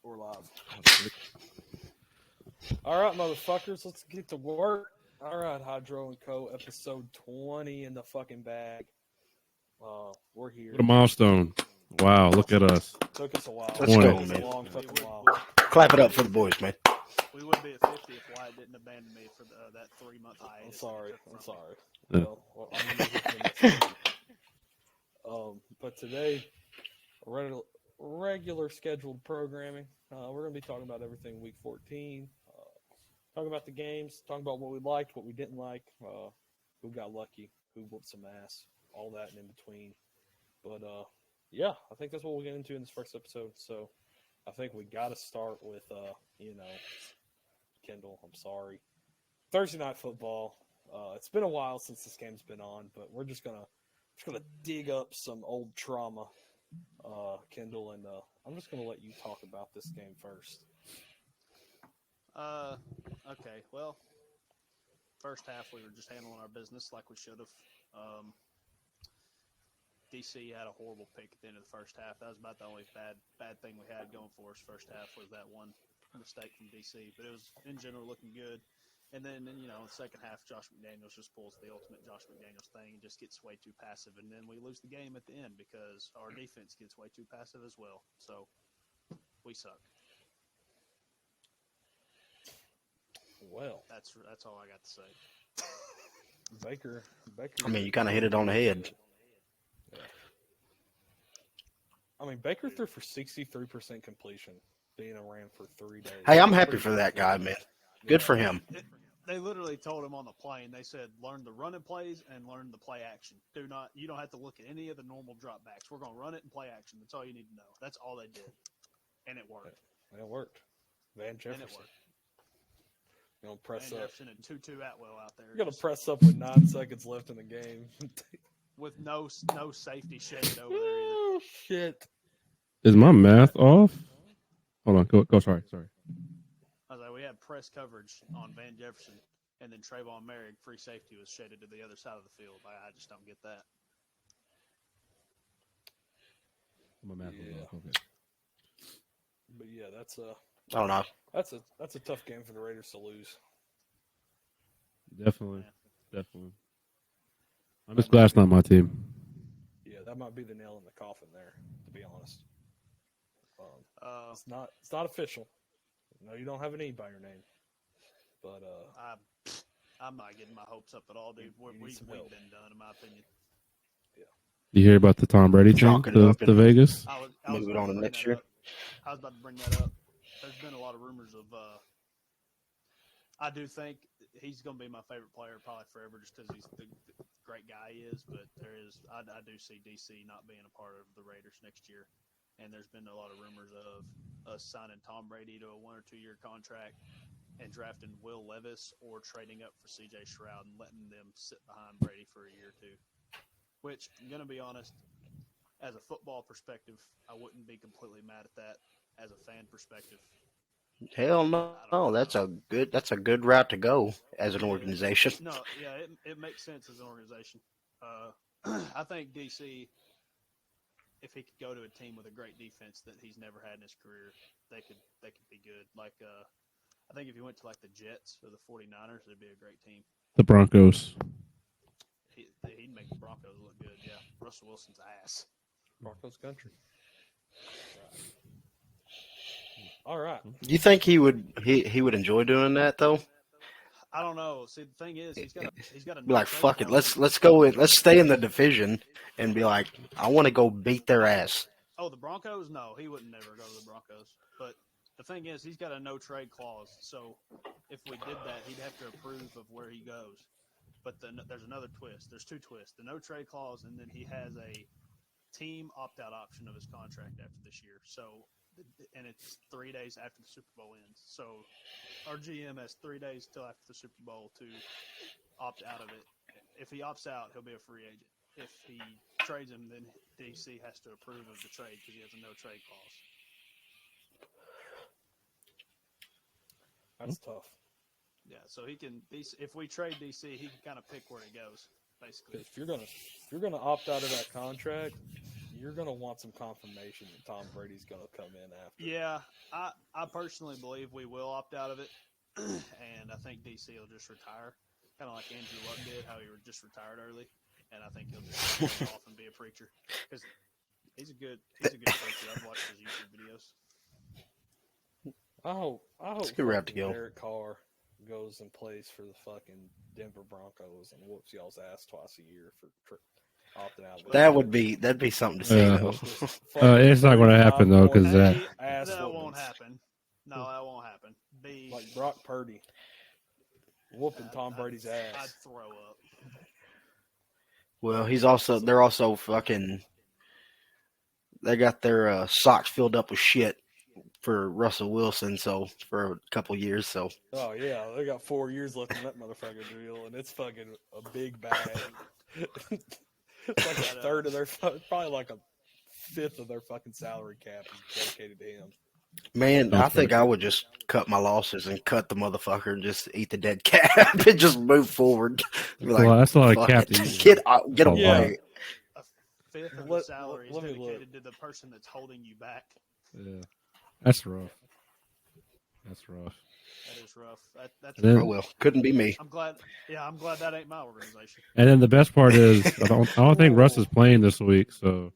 We're live. All right, motherfuckers, let's get to work. All right, Hydro and Co. episode 20 in the fucking bag. We're here. What a milestone. Wow, look at us. Took us a while. Let's go, Took us man. a long fucking while. Clap it up for the boys, man. We would be at 50 if Wyatt didn't abandon me for that 3-month hiatus. I'm sorry. Yeah. Well, I'm gonna get to the next one. But today, regular scheduled programming. We're going to be talking about everything week 14. Talking about the games, talking about what we liked, what we didn't like, who got lucky, who whooped some ass, all that and in between. But yeah, I think that's what we'll get into in this first episode. So I think we got to start with, Kendall, I'm sorry. Thursday night football. It's been a while since this game's been on, but we're just gonna dig up some old trauma, Kendall, and I'm just gonna let you talk about this game first. Okay, well, first half we were just handling our business like we should have. DC had a horrible pick at the end of the first half. That was about the only bad thing we had going for us first half was that one mistake from DC. But it was, in general, looking good. And then in the second half, Josh McDaniels just pulls the ultimate Josh McDaniels thing and just gets way too passive. And then we lose the game at the end because our defense gets way too passive as well. So we suck. Well, that's all I got to say. Baker. I mean, you kind of hit it on the head. Yeah. I mean, Baker threw for 63% completion. Dana ran for 3 days. Hey, I'm happy for that guy, man. Good for him. They literally told him on the plane. They said, "Learn the running plays and learn the play action. You don't have to look at any of the normal drop backs. We're gonna run it and play action. That's all you need to know." That's all they did, and it worked. And it worked. Van Jefferson. And it worked. You know, press Van up. Jefferson and Tutu Atwell out there. You're gonna press up with 9 seconds left in the game. With no safety shaded over there either. Oh shit! Is my math off? Hold on, go. Sorry. I was like, we had press coverage on Van Jefferson, and then Trayvon Merrick, free safety, was shaded to the other side of the field. I just don't get that. My math was Yeah. off. Okay. But yeah, that's I don't know. that's a tough game for the Raiders to lose. Definitely. I'm just glad it's not my team. Yeah, that might be the nail in the coffin there, to be honest. It's not official. No, you don't have an E by your name. But I'm not getting my hopes up at all, dude. We've been done, in my opinion. You hear about the Tom Brady thing Chalk it up to Vegas? I was Move it on to next year. I was about to bring that up. There's been a lot of rumors of. I do think he's going to be my favorite player probably forever, just because he's the great guy he is. But I do see DC not being a part of the Raiders next year, and there's been a lot of rumors of us signing Tom Brady to a 1 or 2 year contract and drafting Will Levis or trading up for C.J. Stroud and letting them sit behind Brady for a year or two. Which, I'm going to be honest, as a football perspective, I wouldn't be completely mad at that. As a fan perspective, Hell no. That's a good route to go as an organization. No, yeah, it makes sense as an organization. I think DC, if he could go to a team with a great defense that he's never had in his career, they could be good. Like, I think if he went to like the Jets or the 49ers, it'd be a great team. The Broncos. He'd make the Broncos look good. Yeah, Russell Wilson's ass. Broncos country. All right. Do you think he would enjoy doing that though? I don't know. See, the thing is, he's got a Be like, fuck it, let's go in, let's stay in the division, and be like, I want to go beat their ass. Oh, the Broncos? No, he wouldn't never go to the Broncos. But the thing is, he's got a no trade clause. So if we did that, he'd have to approve of where he goes. But then there's another twist. There's two twists: the no trade clause, and then he has a team opt out option of his contract after this year. So. And it's 3 days after the Super Bowl ends. So our GM has 3 days till after the Super Bowl to opt out of it. If he opts out, he'll be a free agent. If he trades him, then DC has to approve of the trade because he has a no trade clause. That's tough. Yeah, so he can. If we trade DC, he can kind of pick where he goes. Basically, If you're gonna opt out of that contract, you're gonna want some confirmation that Tom Brady's gonna come in after. Yeah, I personally believe we will opt out of it, and I think DC will just retire, kind of like Andrew Luck did, how he just retired early, and I think he'll just go off and be a preacher because he's a good preacher. I've watched his YouTube videos. I hope It's a good route to fucking go. Derek Carr goes and plays for the fucking Denver Broncos and whoops y'all's ass twice a year for opting out. That'd be something to see though. It's not going to happen though, because That won't happen. No, that won't happen. Like Brock Purdy whooping Tom Brady's I'd ass. throw up. Well, they're also fucking. They got their socks filled up with shit for Russell Wilson, so for a couple years. So Oh yeah, they got 4 years left in that motherfucker deal, and it's fucking a big bag. It's like a third of their, probably like a fifth of their fucking salary cap is dedicated to him. man, I think I would just cut my losses and cut the motherfucker and just eat the dead cap and just move forward. Be like, well, that's a lot of fuck cap. it. to eat. Get away. Yeah. A fifth of the Let- salary let is me look. dedicated to the person that's holding you back. Yeah, that's rough. That's rough. That is rough. That's. And then- Oh well, couldn't be me. I'm glad. Yeah, I'm glad that ain't my organization. And then the best part is, I don't think Russ is playing this week, so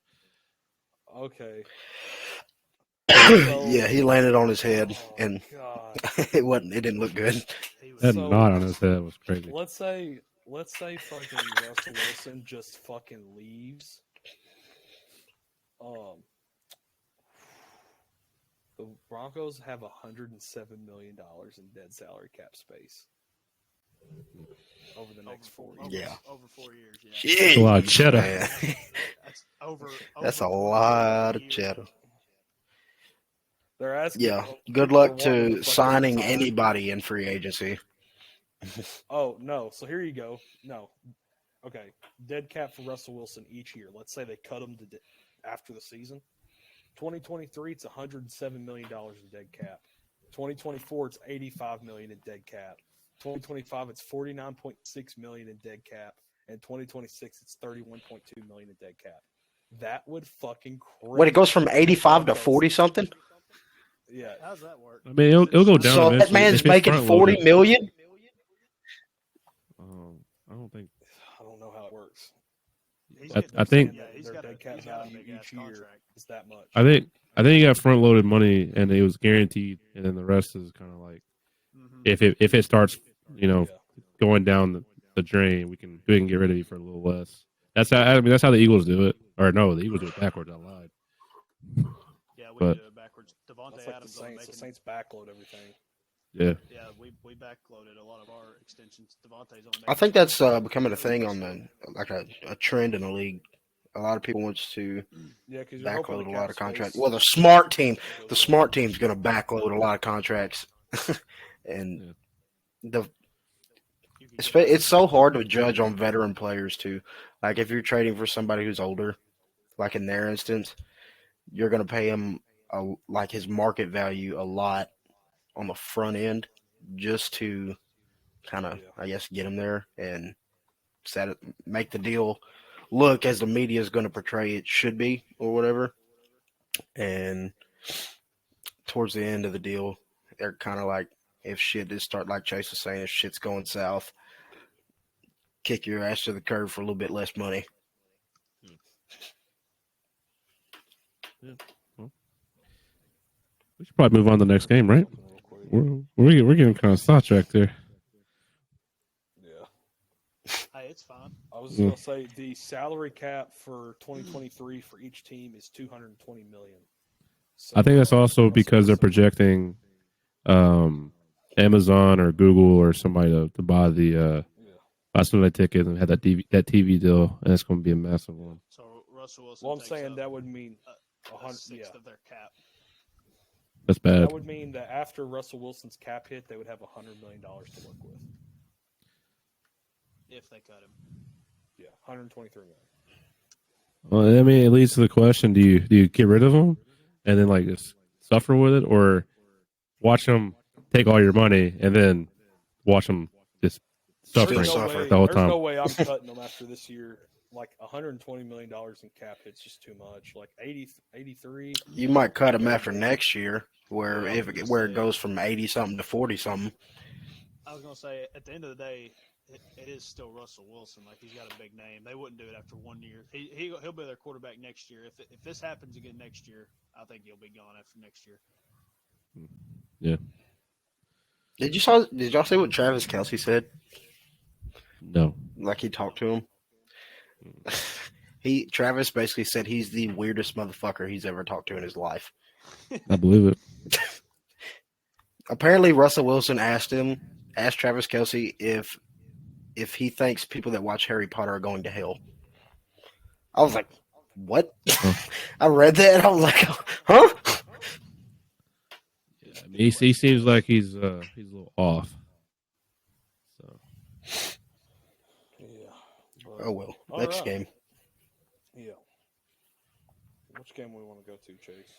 Okay. Yeah, he landed on his head, Oh, and God. it didn't look good. He was that So- knot on his head was crazy. Let's say fucking Russell Wilson just fucking leaves. The Broncos have $107 million in dead salary cap space over the next 4 years. Yeah. Over 4 years. Yeah. Jeez, a lot of cheddar. man. That's over. That's a over lot of 4 years. cheddar. They're asking. Yeah. people Good are luck wanting to fucking signing retire. anybody in free agency. Oh no! So here you go. No, okay. Dead cap for Russell Wilson each year. Let's say they cut him after the season. 2023, it's $107 million in dead cap. 2024, it's $85 million in dead cap. 2025, it's $49.6 million in dead cap, and 2026, it's $31.2 million in dead cap. That would fucking crazy. Wait, it goes from 85 to 40 something? Yeah. How does that work? I mean, it'll go down. So that eventually. man's If it's making front-loaded. 40 million? I don't think. I don't know how it works. He's I getting- think- yeah, he's Their got a dead cap he's got a value big ass each year contract. is that much. I think he got front loaded money, and it was guaranteed, and then the rest is kind of like Mhm. if it starts, Yeah. going down the drain, we can get rid of you for a little less. That's how the Eagles do it. Or no, the Eagles do it backwards. I lied. Yeah, we But- do it backwards. Devontae That's like the Adams Saints. don't The make it. Saints backload everything. Yeah, Yeah, we backloaded a lot of our extensions. Devontae's only. I think that's becoming a thing on a trend in the league. A lot of people wants to Yeah, because backload a lot of contracts. Well, the smart team's going to backload a lot of contracts, and it's so hard to judge on veteran players too. Like if you're trading for somebody who's older, like in their instance, you're going to pay him like his market value a lot on the front end just to kind of, I guess, get him there and make the deal look as the media is going to portray it should be or whatever. And towards the end of the deal, they're kind of like, if shit does start, like Chase was saying, if shit's going south, kick your ass to the curb for a little bit less money. we should probably move on to the next game, right? We're getting kind of sidetracked there. Yeah. Hey, it's fine. I was going to say the salary cap for 2023 for each team is $220 million. So, I think that's also because they're projecting Amazon or Google or somebody to buy buy some of the tickets and have that TV deal, and it's going to be a massive one. So Russell Wilson. Well, I'm takes saying up that would mean a 100. sixth Yeah, of their cap. That's bad. that would mean that after Russell Wilson's cap hit, they would have $100 million to work with. If they cut him. Yeah, $123 million. Well, I mean, it leads to the question: Do you get rid of them and then like just suffer with it, or watch them take all your money and then watch them just suffering Still suffer. the whole There's time? no way I'm cutting them after this year. like $120 million in cap hit's just too much. Like 83. You might cut him after next year, where Yeah, I was gonna where say- it goes from 80 something to 40 something. I was gonna say at the end of the day, it is still Russell Wilson. Like he's got a big name. They wouldn't do it after 1 year. He'll be their quarterback next year. If this happens again next year, I think he'll be gone after next year. Yeah. Did y'all see what Travis Kelce said? No. Like he talked to him. Travis basically said he's the weirdest motherfucker he's ever talked to in his life. I believe it. Apparently, Russell Wilson asked Travis Kelce if he thinks people that watch Harry Potter are going to hell. I was like, what? Huh. I read that and I was like, huh? Yeah, I mean, he seems like he's a little off. So Yeah. But, Oh well. All Next right. game. yeah. Which game we want to go to, Chase?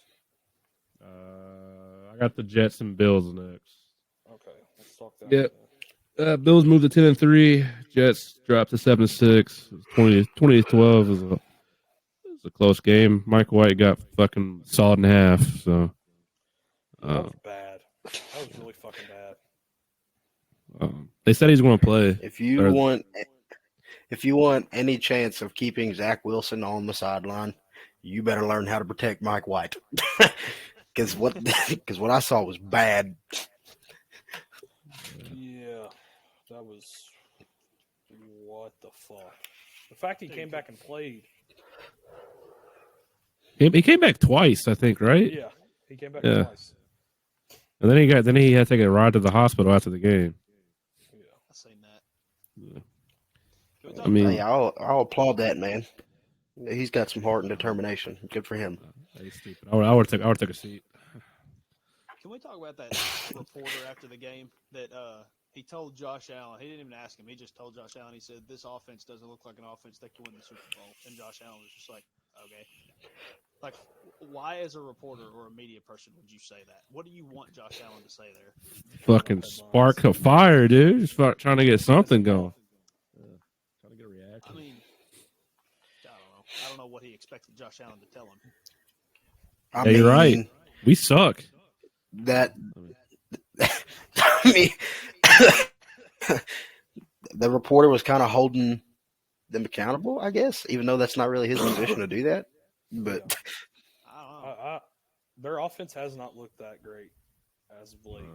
I got the Jets and Bills next. Okay, let's talk that. Yep. then. Bills moved to 10-3. Jets dropped to 7-6. 20-12 is a close game. Mike White got fucking sawed in half. So That was bad. That was really fucking bad. they said he's going to play. If you want any chance of keeping Zach Wilson on the sideline, you better learn how to protect Mike White. Because what I saw was bad. Yeah, that was what the fuck. The fact he came back and played. He came back twice, I think, right? Yeah, he came back Yeah. twice. And then he had to take a ride to the hospital after the game. Yeah. I seen that. Yeah. Can we talk I mean- Hey, I'll applaud that man. He's got some heart and determination. Good for him. He's stupid. I would take a seat. Can we talk about that reporter after the game that he told Josh Allen? He didn't even ask him. He just told Josh Allen. He said, "This offense doesn't look like an offense that can win the Super Bowl." And Josh Allen was just like, "Okay." Like, why, as a reporter or a media person, would you say that? What do you want Josh Allen to say there? Fucking spark a fire, dude. Just trying to get something going. Trying to get a reaction. I mean, I don't know what he expected Josh Allen to tell him. I Yeah, you're right. We suck. That I mean, the reporter was kind of holding them accountable, I guess, even though that's not really his position to do that. But I don't know. Their offense has not looked that great as of late.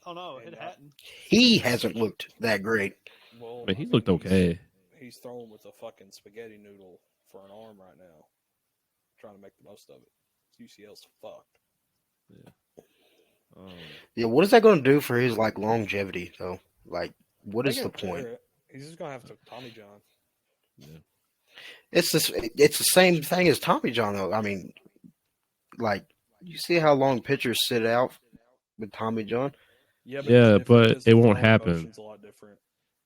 Oh no, it hadn't. he hasn't looked that great. Well, I mean, he looked okay. He's throwing with a fucking spaghetti noodle for an arm right now, trying to make the most of it. UCL's fucked. Yeah, what is that going to do for his longevity though? Like, what is the point? He's just gonna have to Tommy John. Yeah. It's the same thing as Tommy John though. I mean, like, you see how long pitchers sit out with Tommy John? Yeah, Yeah, if but his it won't throwing happen. motion's a lot different.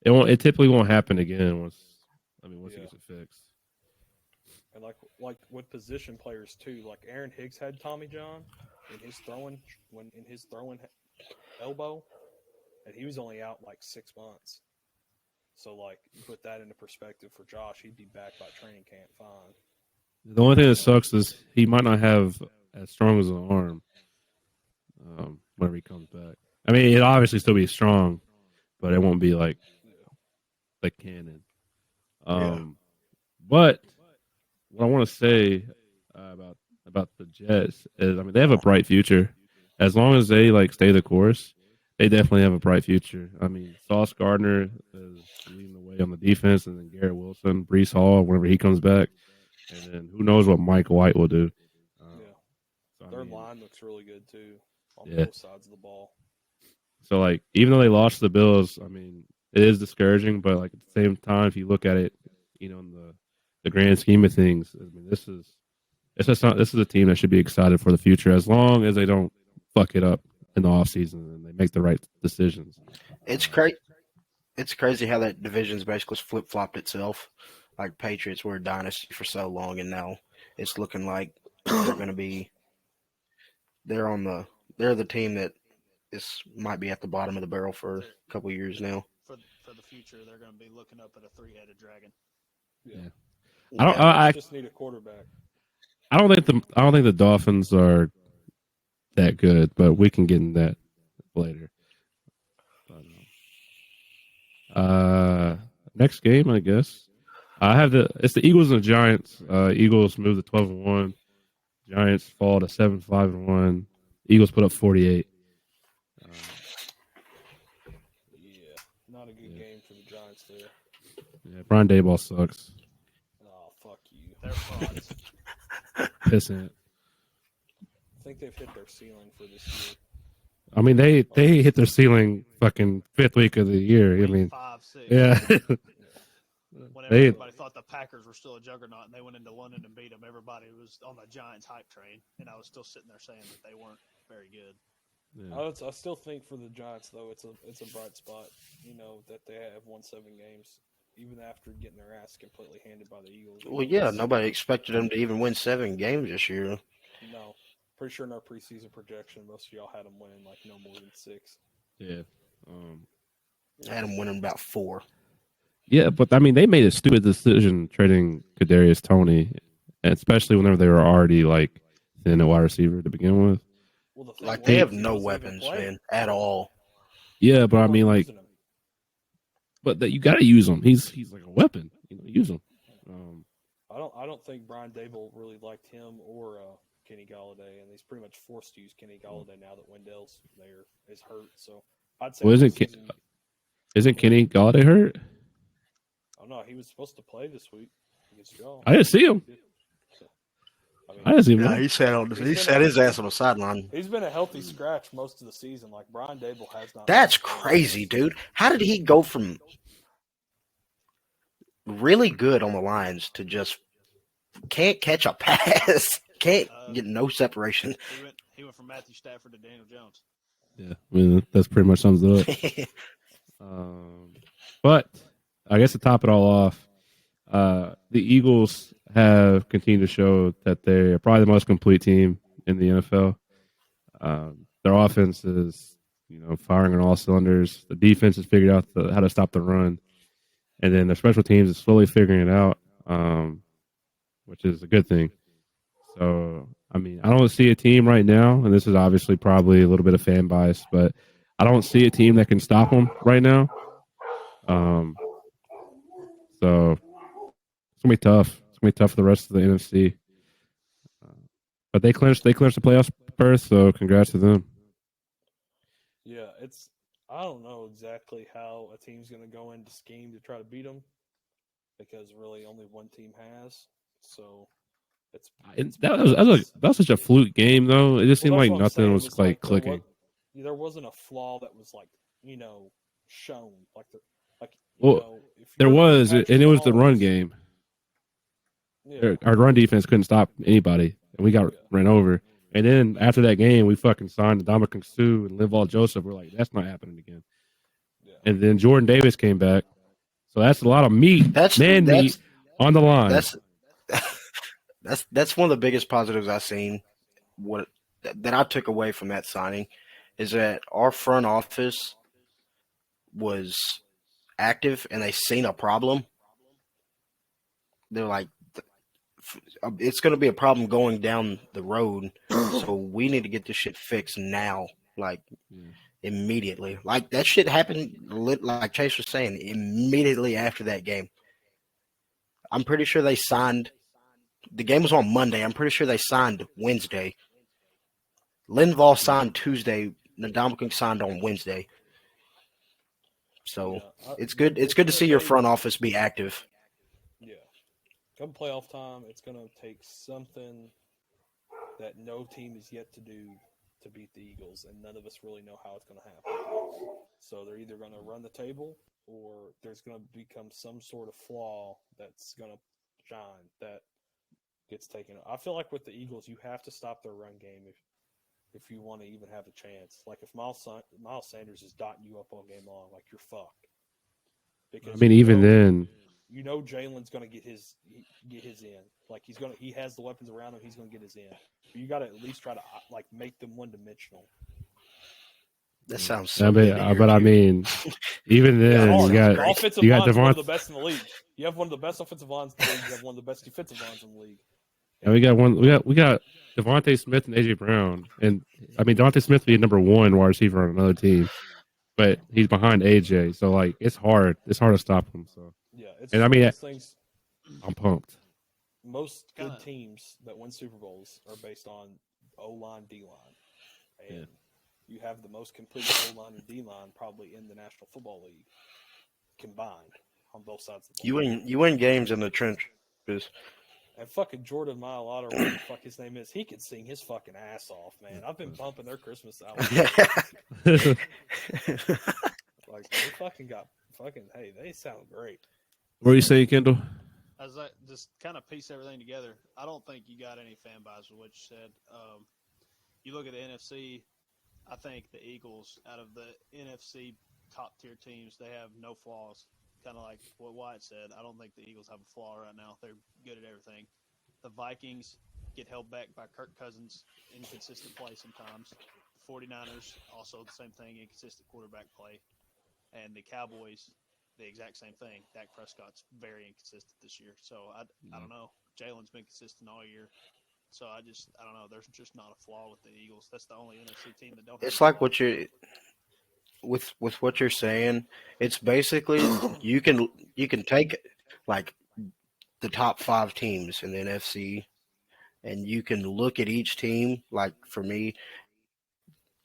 It typically won't happen again once he Yeah. gets it fixed. And like with position players too, like Aaron Higgs had Tommy John in his throwing elbow, and he was only out like 6 months. So like, you put that into perspective for Josh, he'd be back by training camp fine. The only thing that sucks is he might not have as strong as an arm whenever he comes back. I mean, it'll obviously still be strong, but it won't be like cannon. But what I want to say about the Jets is, I mean, they have a bright future. As long as they stay the course, they definitely have a bright future. I mean, Sauce Gardner is leading the way on the defense, and then Garrett Wilson, Brees Hall, whenever he comes back, and then who knows what Mike White will do. So, Their line looks really good too on Yeah. both sides of the ball. So even though they lost the Bills, I mean, it is discouraging. But at the same time, if you look at it, in the grand scheme of things, I mean, this is a team that should be excited for the future, as long as they don't fuck it up in the offseason and they make the right decisions. It's crazy. It's crazy how that division's basically flip flopped itself. Like, Patriots were a dynasty for so long, and now it's looking like they're going to be. They're the team that might be at the bottom of the barrel for a couple of years now. For the future, they're going to be looking up at a three-headed dragon. Yeah. I don't. Yeah. I just need a quarterback. I don't think the Dolphins are that good, but we can get in that later. Next game, I guess. It's the Eagles and the Giants. Eagles move to 12-1. Giants fall to 7-5-1. Eagles put up 48. Yeah, not a good game for the Giants there. Yeah, Brian Daboll sucks. Oh, fuck you. They're frauds. Pissant. I think they've hit their ceiling for this year. I mean, they hit their ceiling fucking 5th week of the year. I mean, 5, 6. yeah. Whenever They- everybody thought the Packers were still a juggernaut and they went into London and beat them, everybody was on the Giants hype train, and I was still sitting there saying that they weren't very good. Yeah. I still think for the Giants though, it's a bright spot. You know that they have won 7 games, even after getting their ass completely handed by the Eagles. Well, yeah, nobody expected them to even win 7 games this year. No, pretty sure in our preseason projection, most of y'all had them winning like no more than 6. Yeah. Had them winning about 4. Yeah, but I mean, they made a stupid decision trading Kadarius Toney, and especially whenever they were already like thin at wide receiver to begin with. Well, the thing Like, was, they have he no wasn't even weapons, playing. man, at all. Yeah, but I They mean, weren't like, using him. but that you got to use him. He's like a weapon. You know, use him. I don't think Brian Dable really liked him or Kenny Galladay, and he's pretty much forced to use Kenny Galladay now that Wendell's there is hurt. So I'd say Well, preseason- isn't Kenny Galladay hurt? Oh no, he was supposed to play this week against y'all. I didn't see him. So, I mean, I didn't see him. Yeah, he sat his ass on the sideline. he's been a healthy scratch most of the season. Like Brian Dable has not. That's crazy, dude. How did he go from really good on the lines to just can't catch a pass, can't get no separation? He went from Matthew Stafford to Daniel Jones. Yeah, I mean that's pretty much sums it up. But I guess to top it all off, the Eagles have continued to show that they are probably the most complete team in the NFL. Their offense is, firing on all cylinders. The defense has figured out how to stop the run, and then their special teams is slowly figuring it out, which is a good thing. So, I mean, I don't see a team right now, and this is obviously probably a little bit of fan bias, but I don't see a team that can stop them right now. So it's gonna be tough. It's gonna be tough for the rest of the NFC. But they clinched the playoffs berth, so congrats to them. Yeah, I don't know exactly how a team's going to go into scheme to try to beat them because really only one team has. So That was such a fluke game, though. It just seemed like nothing was clicking. There wasn't a flaw that was shown there was, and it was the run game. Yeah. Our run defense couldn't stop anybody, and we got ran over. And then after that game, we fucking signed Dominican Sue and Linval Joseph. We're like, that's not happening again. Yeah. And then Jordan Davis came back, so that's a lot of meat, meat on the line. That's one of the biggest positives I've seen. That I took away from that signing is that our front office was active and they seen a problem. They're like, it's going to be a problem going down the road, so we need to get this shit fixed now, immediately. Like, that shit happened, like Chase was saying, immediately after that game. I'm pretty sure they signed – the game was on Monday. I'm pretty sure they signed Wednesday. Linval signed Tuesday. Ndamukong signed on Wednesday. So it's good to see your front office be active. Yeah. Come playoff time, it's going to take something that no team is yet to do to beat the Eagles, and none of us really know how it's going to happen. So they're either going to run the table or there's going to become some sort of flaw that's going to shine that gets taken. I feel like with the Eagles, you have to stop their run game if you want to even have a chance. Like if Miles Sanders is dotting you up all game long, like you're fucked. Because even then, Jalen's going to get his in. Like he has the weapons around him. He's going to get his in. But you got to at least try to make them one dimensional. That sounds I so mean, good to hear, but I too. mean, even then, Yeah, you sounds got great. Offensive you got line's one of the Devontae. best in the league. You have one of the best offensive lines in the league. You have one of the best defensive lines in the league. And we got one. We got Devontae Smith and AJ Brown, and I mean Devontae Smith be number one wide receiver on another team, but he's behind AJ, so like it's hard. It's hard to stop him. So, Yeah, it's and just I one of mean, those things. I'm pumped. Most good Kinda- teams that win Super Bowls are based on O line, D line, and Yeah. you have the most complete O line and D line probably in the National Football League combined on both sides of the ball. You win games in the trenches. And fucking Jordan Mailata, or whatever the fuck his name is, he could sing his fucking ass off, man. I've been bumping their Christmas album. Like they fucking got fucking. Hey, they sound great. What are you saying, Kendall? As I just kind of piece everything together, I don't think you got any fan bias with what you said. You look at the NFC, I think the Eagles, out of the NFC top tier teams, they have no flaws. Kind of like what Wyatt said. I don't think the Eagles have a flaw right now. They're good at everything. The Vikings get held back by Kirk Cousins, inconsistent play sometimes. The 49ers, also the same thing, inconsistent quarterback play. And the Cowboys, the exact same thing. Dak Prescott's very inconsistent this year. So I don't know. Jalen's been consistent all year. So I don't know. There's just not a flaw with the Eagles. That's the only NFC team that don't have It's a like flaw. what you're with what you're saying. It's basically you can take like the top 5 teams in the NFC, and you can look at each team. Like for me,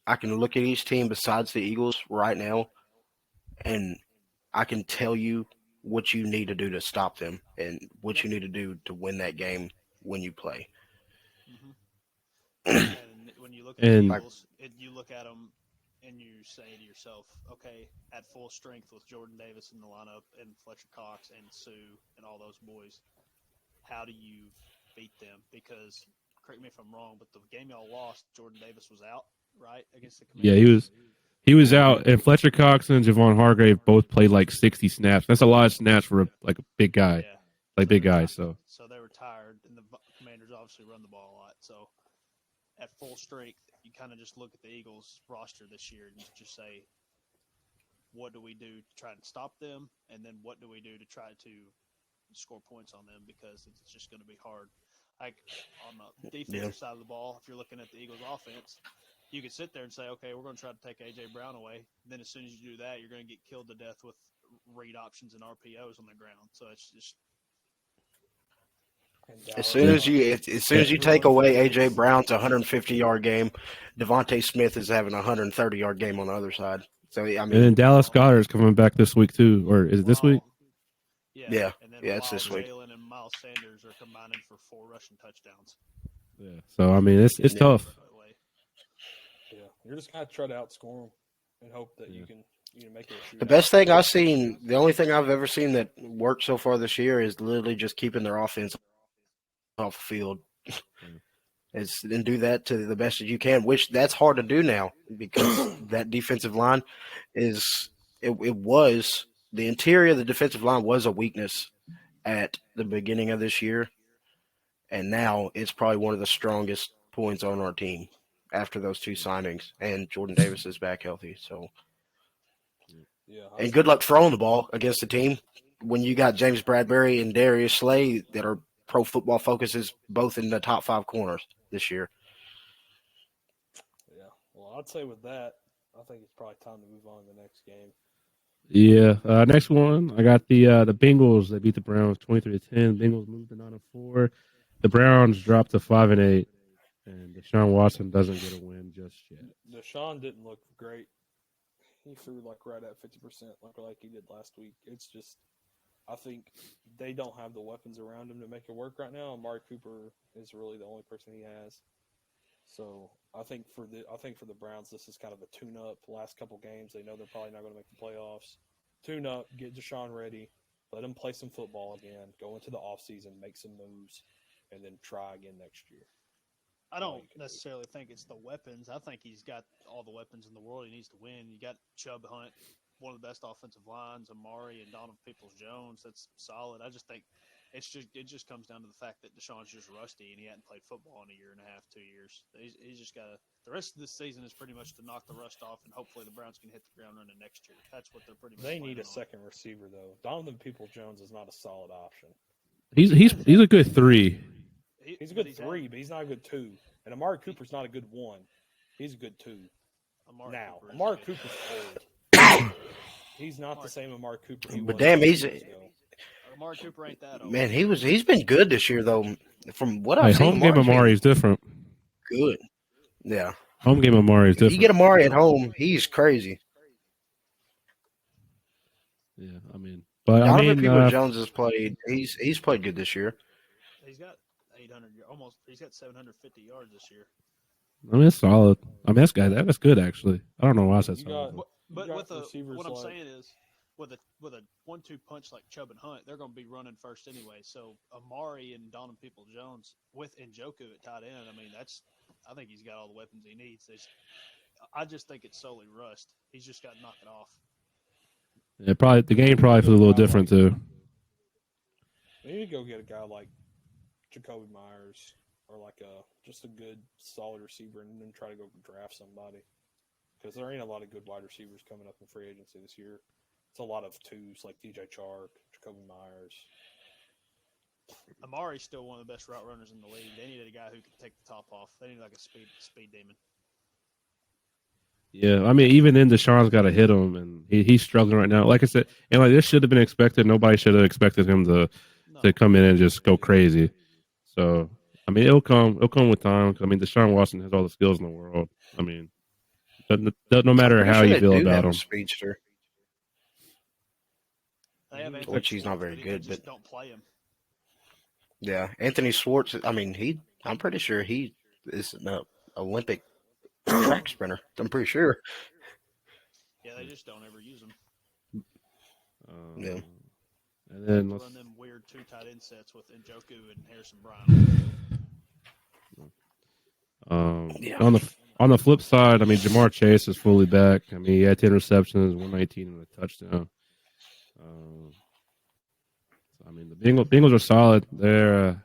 I can look at each team besides the Eagles right now, and I can tell you what you need to do to stop them and what you need to do to win that game when you play. Mm-hmm. And when you look at the And Eagles, you look at them and you say to yourself, okay, at full strength with Jordan Davis in the lineup and Fletcher Cox and Sue and all those boys, how do you beat them? Because, correct me if I'm wrong, but the game y'all lost, Jordan Davis was out, right, against the yeah, Commanders? he was out, and Fletcher Cox and Javon Hargrave both played like 60 snaps. That's a lot of snaps for a big guy, Yeah. like they big were guy. tired. So So they were tired, and the Commanders obviously run the ball a lot. So at full strength, you kind of just look at the Eagles roster this year and you just say, what do we do to try and stop them? And then what do we do to try to score points on them? Because it's just going to be hard. Like on the defensive side of the ball, if you're looking at the Eagles offense, you could sit there and say, okay, we're going to try to take A.J. Brown away. Then as soon as you do that, you're going to get killed to death with read options and RPOs on the ground. So it's just As soon as you take away AJ Brown's 150-yard game, Devontae Smith is having a 130-yard game on the other side. So I and then mean, Dallas Goddard is coming back this week too, or is it this week? Yeah. And then Yeah, it's this week. Jalen and Miles Sanders are combining for 4 rushing touchdowns. Yeah. So I mean, it's tough. By the way. Yeah, you're just gonna try to outscore them and hope that you can make it a shootout. the best thing I've seen, the only thing I've ever seen that worked so far this year is literally just keeping their offense off the field. And do that to the best that you can, which that's hard to do now because that defensive line was the interior of the defensive line was a weakness at the beginning of this year, and now it's probably one of the strongest points on our team after those 2 signings, and Jordan Davis is back healthy. So, Yeah, and good luck throwing the ball against the team when you got James Bradbury and Darius Slay that are Pro Football Focuses both in the top 5 corners this year. Yeah, well, I'd say with that, I think it's probably time to move on to the next game. Yeah. Next one, I got the Bengals. They beat the Browns 23-10. Bengals moved to 9-4. The Browns dropped to 5-8, and Deshaun Watson doesn't get a win just yet. Deshaun didn't look great. He threw like right at 50%, like he did last week. It's just, I think they don't have the weapons around him to make it work right now. Amari Cooper is really the only person he has. So I think for the Browns, this is kind of a tune-up. Last couple games, they know they're probably not going to make the playoffs. Tune up, get Deshaun ready, let him play some football again, go into the offseason, make some moves, and then try again next year. I don't necessarily think it's the weapons. I think he's got all the weapons in the world. He needs to win. You got Chubb Hunt, one of the best offensive lines, Amari and Donovan Peoples-Jones. That's solid. I just think it just comes down to the fact that Deshaun's just rusty and he hadn't played football in a year and a half, 2 years. He's just got to. The rest of this season is pretty much to knock the rust off, and hopefully the Browns can hit the ground running next year. That's what they're pretty much. They need a planning on. second receiver though. Donovan Peoples-Jones is not a solid option. He's a good 3. He's a good 3, but he's not a good 2. And Amari Cooper's not a good 1. He's a good 2. Amari Cooper's old. He's not the same Amari Cooper. But damn, Amari Cooper ain't that old. Man, he's been good this year though. From what Hey, I've seen, home game Amari is different. good. Yeah, Home game Amari is if you different. get Amari at home, he's crazy. Yeah, I mean, but Donovan Peoples-Jones has played. He's played good this year. He's got 800 almost. He's got 750 yards this year. I mean, it's solid. I mean, that's good actually. I don't know why I said solid. But with what I'm like, saying is, with a 1-2 punch like Chubb and Hunt, they're going to be running first anyway. So Amari and Donovan Peoples-Jones with Njoku at tight end, I mean, I think he's got all the weapons he needs. I just think it's solely rust. He's just got to knock it off. Yeah, probably the game probably feels a little different too. They need to go get a guy like Jacoby Myers or like just a good solid receiver, and then try to go draft somebody. Because there ain't a lot of good wide receivers coming up in free agency this year. It's a lot of 2s like DJ Chark, Jacoby Myers. Amari's still one of the best route runners in the league. They needed a guy who could take the top off. They need like a speed demon. Yeah, I mean, even then, Deshaun's got to hit him, and he's struggling right now. Like I said, and like this should have been expected. Nobody should have expected him to come in and just go crazy. So, I mean, it'll come with time. I mean, Deshaun Watson has all the skills in the world. I mean, no matter how you feel about him. Speedster. Which he's not very good, but don't play him. Yeah, Anthony Schwartz. I mean, I'm pretty sure he is an Olympic track sprinter. I'm pretty sure. Yeah, they just don't ever use him. Yeah. And then run them weird 2 tight end sets with Njoku and Harrison Brown. On the flip side, I mean, Jamar Chase is fully back. I mean, he had 10 receptions, 119 and a touchdown. I mean, the Bengals are solid. They're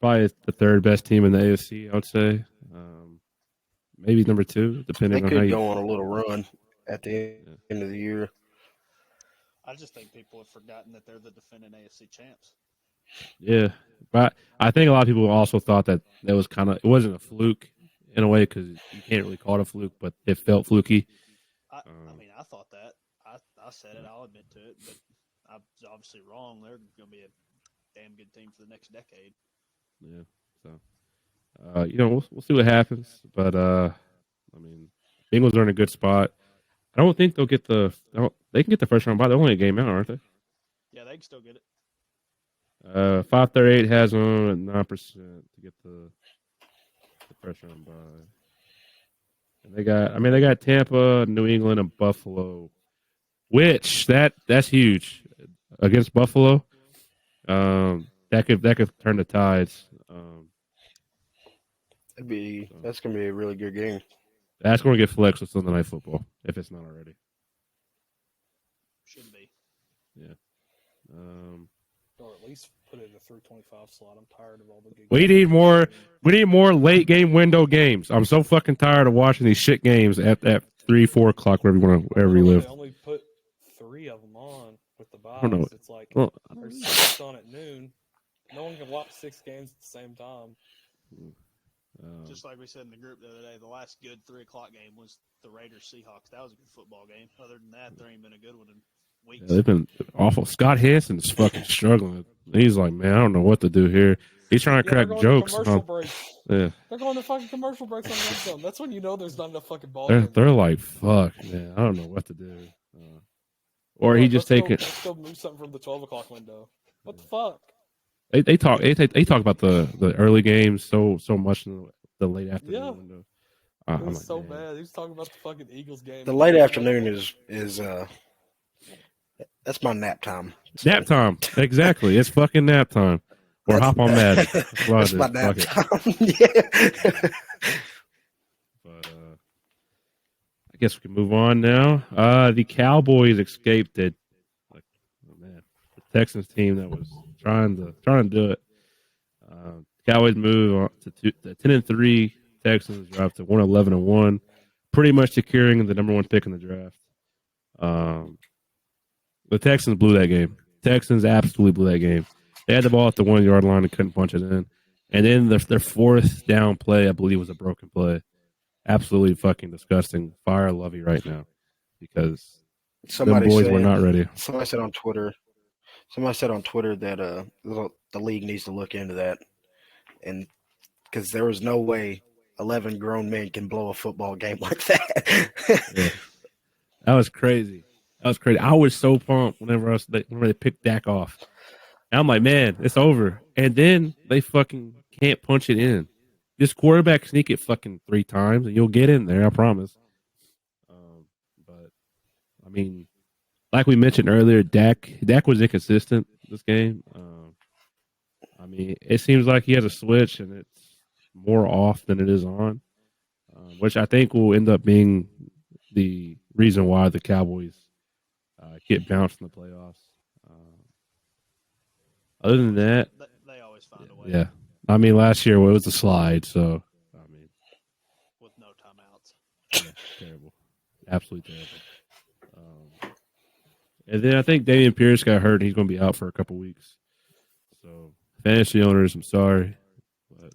probably the 3rd best team in the AFC, I would say. Maybe number 2, depending on how you go on a little run at the end of the year. I just think people have forgotten that they're the defending AFC champs. Yeah, but I think a lot of people also thought that it wasn't a fluke in a way, because you can't really call it a fluke, but it felt fluky. I mean, I thought that. I said it. I'll admit to it, but I was obviously wrong. They're going to be a damn good team for the next decade. Yeah. So, we'll see what happens. But I mean, Bengals are in a good spot. I don't think they'll get they can get the first round bye. They're only a game out, aren't they? Yeah, they can still get it. 538 has them at 9% to get the first round bye. And they got Tampa, New England, and Buffalo, which that's huge against Buffalo. That could turn the tides. That's gonna be a really good game. That's going to get flexed with Sunday Night Football if it's not already. Should be. Yeah. Or at least put it in the 325 slot. I'm tired of all the good We games. need more late game window games. I'm so fucking tired of watching these shit games at 3-4 o'clock wherever you live. They only put 3 of them on with the buys. I don't know. It's like Well, there's 6 on at noon. No one can watch 6 games at the same time. Just like we said in the group the other day, the last good 3 o'clock game was the Raiders Seahawks. That was a good football game. Other than that, there ain't been a good one in weeks. Yeah, they've been awful. Scott Hanson's fucking struggling. He's like, man, I don't know what to do here. He's trying to crack jokes. Yeah. They're going to fucking commercial breaks on the zone. That's when you know there's not enough fucking ball. They're like, fuck, man, I don't know what to do. Or he just take it. Let's go move something from the 12 o'clock window. What the fuck? They talk about the early games so much in the late afternoon window. It was so bad. He was talking about the fucking Eagles game. The late afternoon is that's my nap time. So. Nap time, exactly. It's fucking nap time. Or hop on Madden. That's my nap time. Yeah. But I guess we can move on now. The Cowboys escaped it. The Texans team that was trying to do it. Cowboys move on to 10-3. Texans drop to 1-11-1, pretty much securing the number 1 pick in the draft. The Texans blew that game. Texans absolutely blew that game. They had the ball at the 1-yard line and couldn't punch it in. And then their 4th down play, I believe, was a broken play. Absolutely fucking disgusting. Fire Lovey right now because the boys were not ready. Somebody said on Twitter that the league needs to look into that, and because there was no way 11 grown men can blow a football game like that. Yeah. That was crazy. I was so pumped whenever they picked Dak off. And I'm like, man, it's over. And then they fucking can't punch it in. This quarterback sneak it fucking 3 times, and you'll get in there, I promise. But, I mean, like we mentioned earlier, Dak was inconsistent this game. I mean, it seems like he has a switch, and it's more off than it is on, which I think will end up being the reason why the Cowboys get bounced in the playoffs. Other than that, they always find a way. Yeah. I mean, last year it was a slide, so I mean, with no timeouts. Yeah, terrible, absolutely terrible. And then I think Damian Pierce got hurt, and he's going to be out for a couple weeks. So, fantasy owners, I'm sorry, but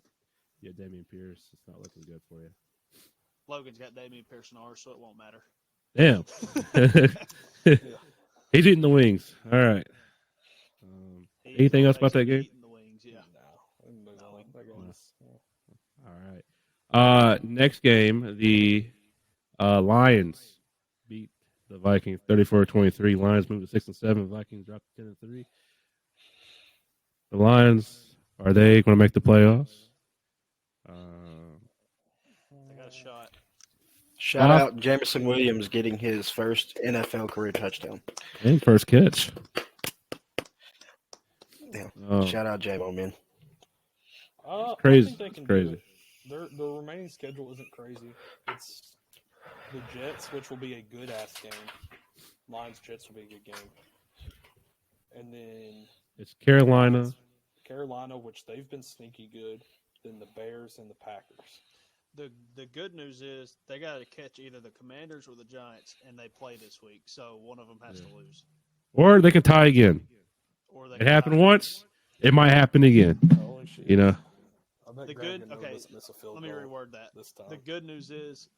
yeah, Damian Pierce, it's not looking good for you. Logan's got Damian Pierce in ours, so it won't matter. Damn, he's eating the wings. All right. Anything else about that game? Eating the wings, yeah. All right. Next game, the Lions beat the Vikings 34-23. Lions moved to 6-7. Vikings dropped to 10-3. The Lions, are they going to make the playoffs? They got a shot. Shout out Jameson Williams getting his first NFL career touchdown. And first catch. Yeah. Shout out J-Mo, man. Crazy. It's crazy. Their remaining schedule isn't crazy. It's the Jets, which will be a good-ass game. Lions-Jets will be a good game. And then It's Carolina. Carolina, which they've been sneaky good. Then the Bears and the Packers. The good news is they got to catch either the Commanders or the Giants, and they play this week, so one of them has to lose. Or they can tie again. Or they It happened once. It might happen again. Holy shit. You know. Let me reword that. This time. The good news is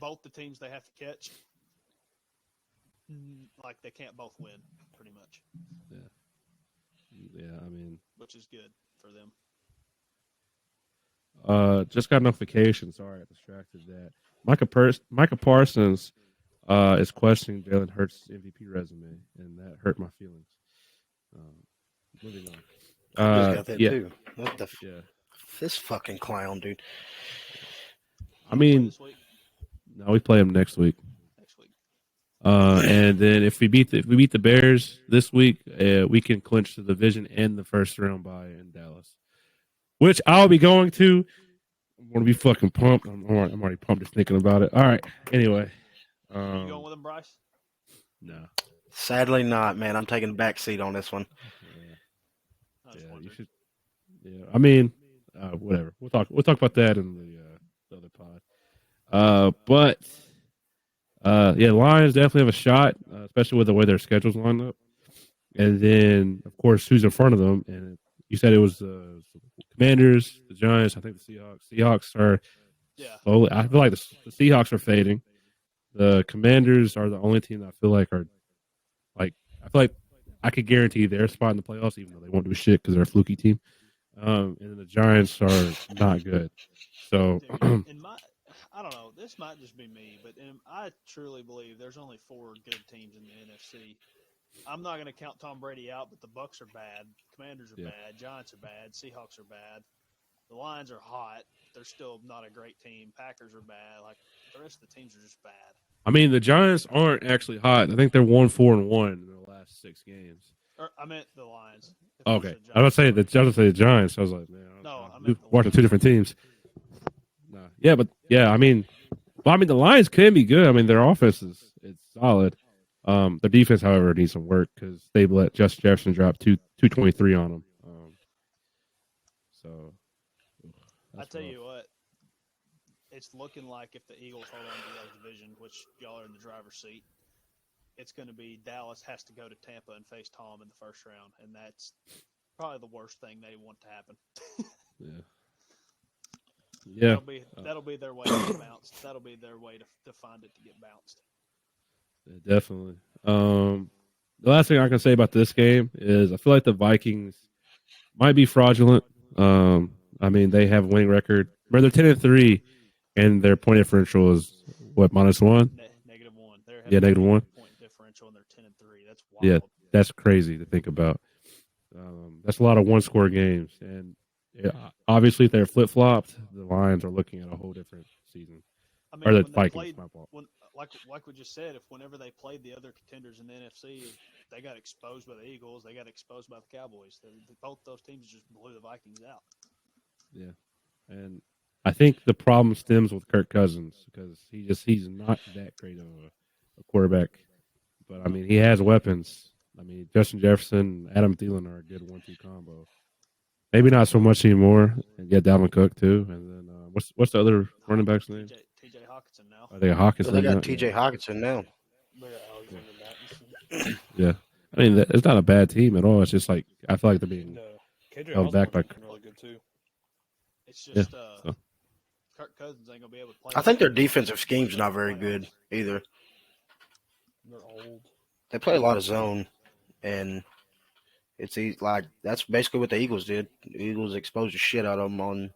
both the teams they have to catch, like they can't both win, pretty much. Yeah, I mean, which is good for them. Just got notification. Sorry, I distracted that. Micah Parsons is questioning Jalen Hurts' MVP resume, and that hurt my feelings. Moving on. I got that too. What the? This fucking clown, dude. I mean, no, we play him next week. And then if we beat the Bears this week, we can clinch the division and the first round bye in Dallas, which I'll be going to. I'm going to be fucking pumped. I'm already pumped just thinking about it. All right. Anyway. You going with him, Bryce? No. Sadly not, man. I'm taking the back seat on this one. Yeah, you should. Yeah, I mean, whatever. We'll talk about that in the other pod. But Lions definitely have a shot, especially with the way their schedules line up. And then, of course, who's in front of them? And you said it was the Commanders, the Giants. I think the Seahawks. Seahawks are slowly. I feel like the Seahawks are fading. The Commanders are the only team that I feel like are like. I feel like I could guarantee their spot in the playoffs, even though they won't do shit because they're a fluky team. And then the Giants are not good. So, I don't know. This might just be me, but I truly believe there's only 4 good teams in the NFC. I'm not going to count Tom Brady out, but the Bucs are bad, Commanders are bad, Giants are bad, Seahawks are bad. The Lions are hot. They're still not a great team. Packers are bad. Like the rest of the teams are just bad. I mean, the Giants aren't actually hot. I think they're 1-4-1 in their last 6 games. I meant the Lions. Okay, I was going to say the Giants. I was like, man, I'm watching 2 different teams. No, yeah, but yeah, I mean, the Lions can be good. I mean, their offense it's solid. Their defense, however, needs some work because they let Justin Jefferson drop 223 on them. So I that's tell rough. you what, it's looking like if the Eagles hold on to y'all's division, which y'all are in the driver's seat, it's going to be Dallas has to go to Tampa and face Tom in the first round, and that's probably the worst thing they want to happen. Yeah. That'll be their way to get bounced. That'll be their way to find it to get bounced. Yeah, definitely. The last thing I can say about this game is I feel like the Vikings might be fraudulent. I mean, they have a winning record. Remember, they're 10-3, and their point differential is what, -1? -1. They're Yeah, having a -1. point differential, and they're 10-3. That's wild. Yeah, that's crazy to think about. That's a lot of one-score games, and obviously, if they're flip-flopped, the Lions are looking at a whole different season. I Or mean, the when they Vikings, played, my fault. like we just said, whenever they played the other contenders in the NFC, they got exposed by the Eagles. They got exposed by the Cowboys. Both those teams just blew the Vikings out. Yeah, and I think the problem stems with Kirk Cousins because he's not that great of a quarterback. But I mean, he has weapons. I mean, Justin Jefferson, Adam Thielen are a good 1-2 combo. Maybe not so much anymore. And get Dalvin Cook too. And then what's the other running back's name? TJ Hawkinson now. I think Hawkinson. So they got now? T.J. Hawkinson now. They got Alexander Mattison. Yeah. I mean, it's not a bad team at all. It's just like I feel like they're being No, KJ held back Osborne's by. been really good too. It's just so. Kirk Cousins ain't gonna be able to play. I think their defensive scheme's not very good either. They're old. They play a lot of zone, and it's like that's basically what the Eagles did. The Eagles exposed the shit out of them on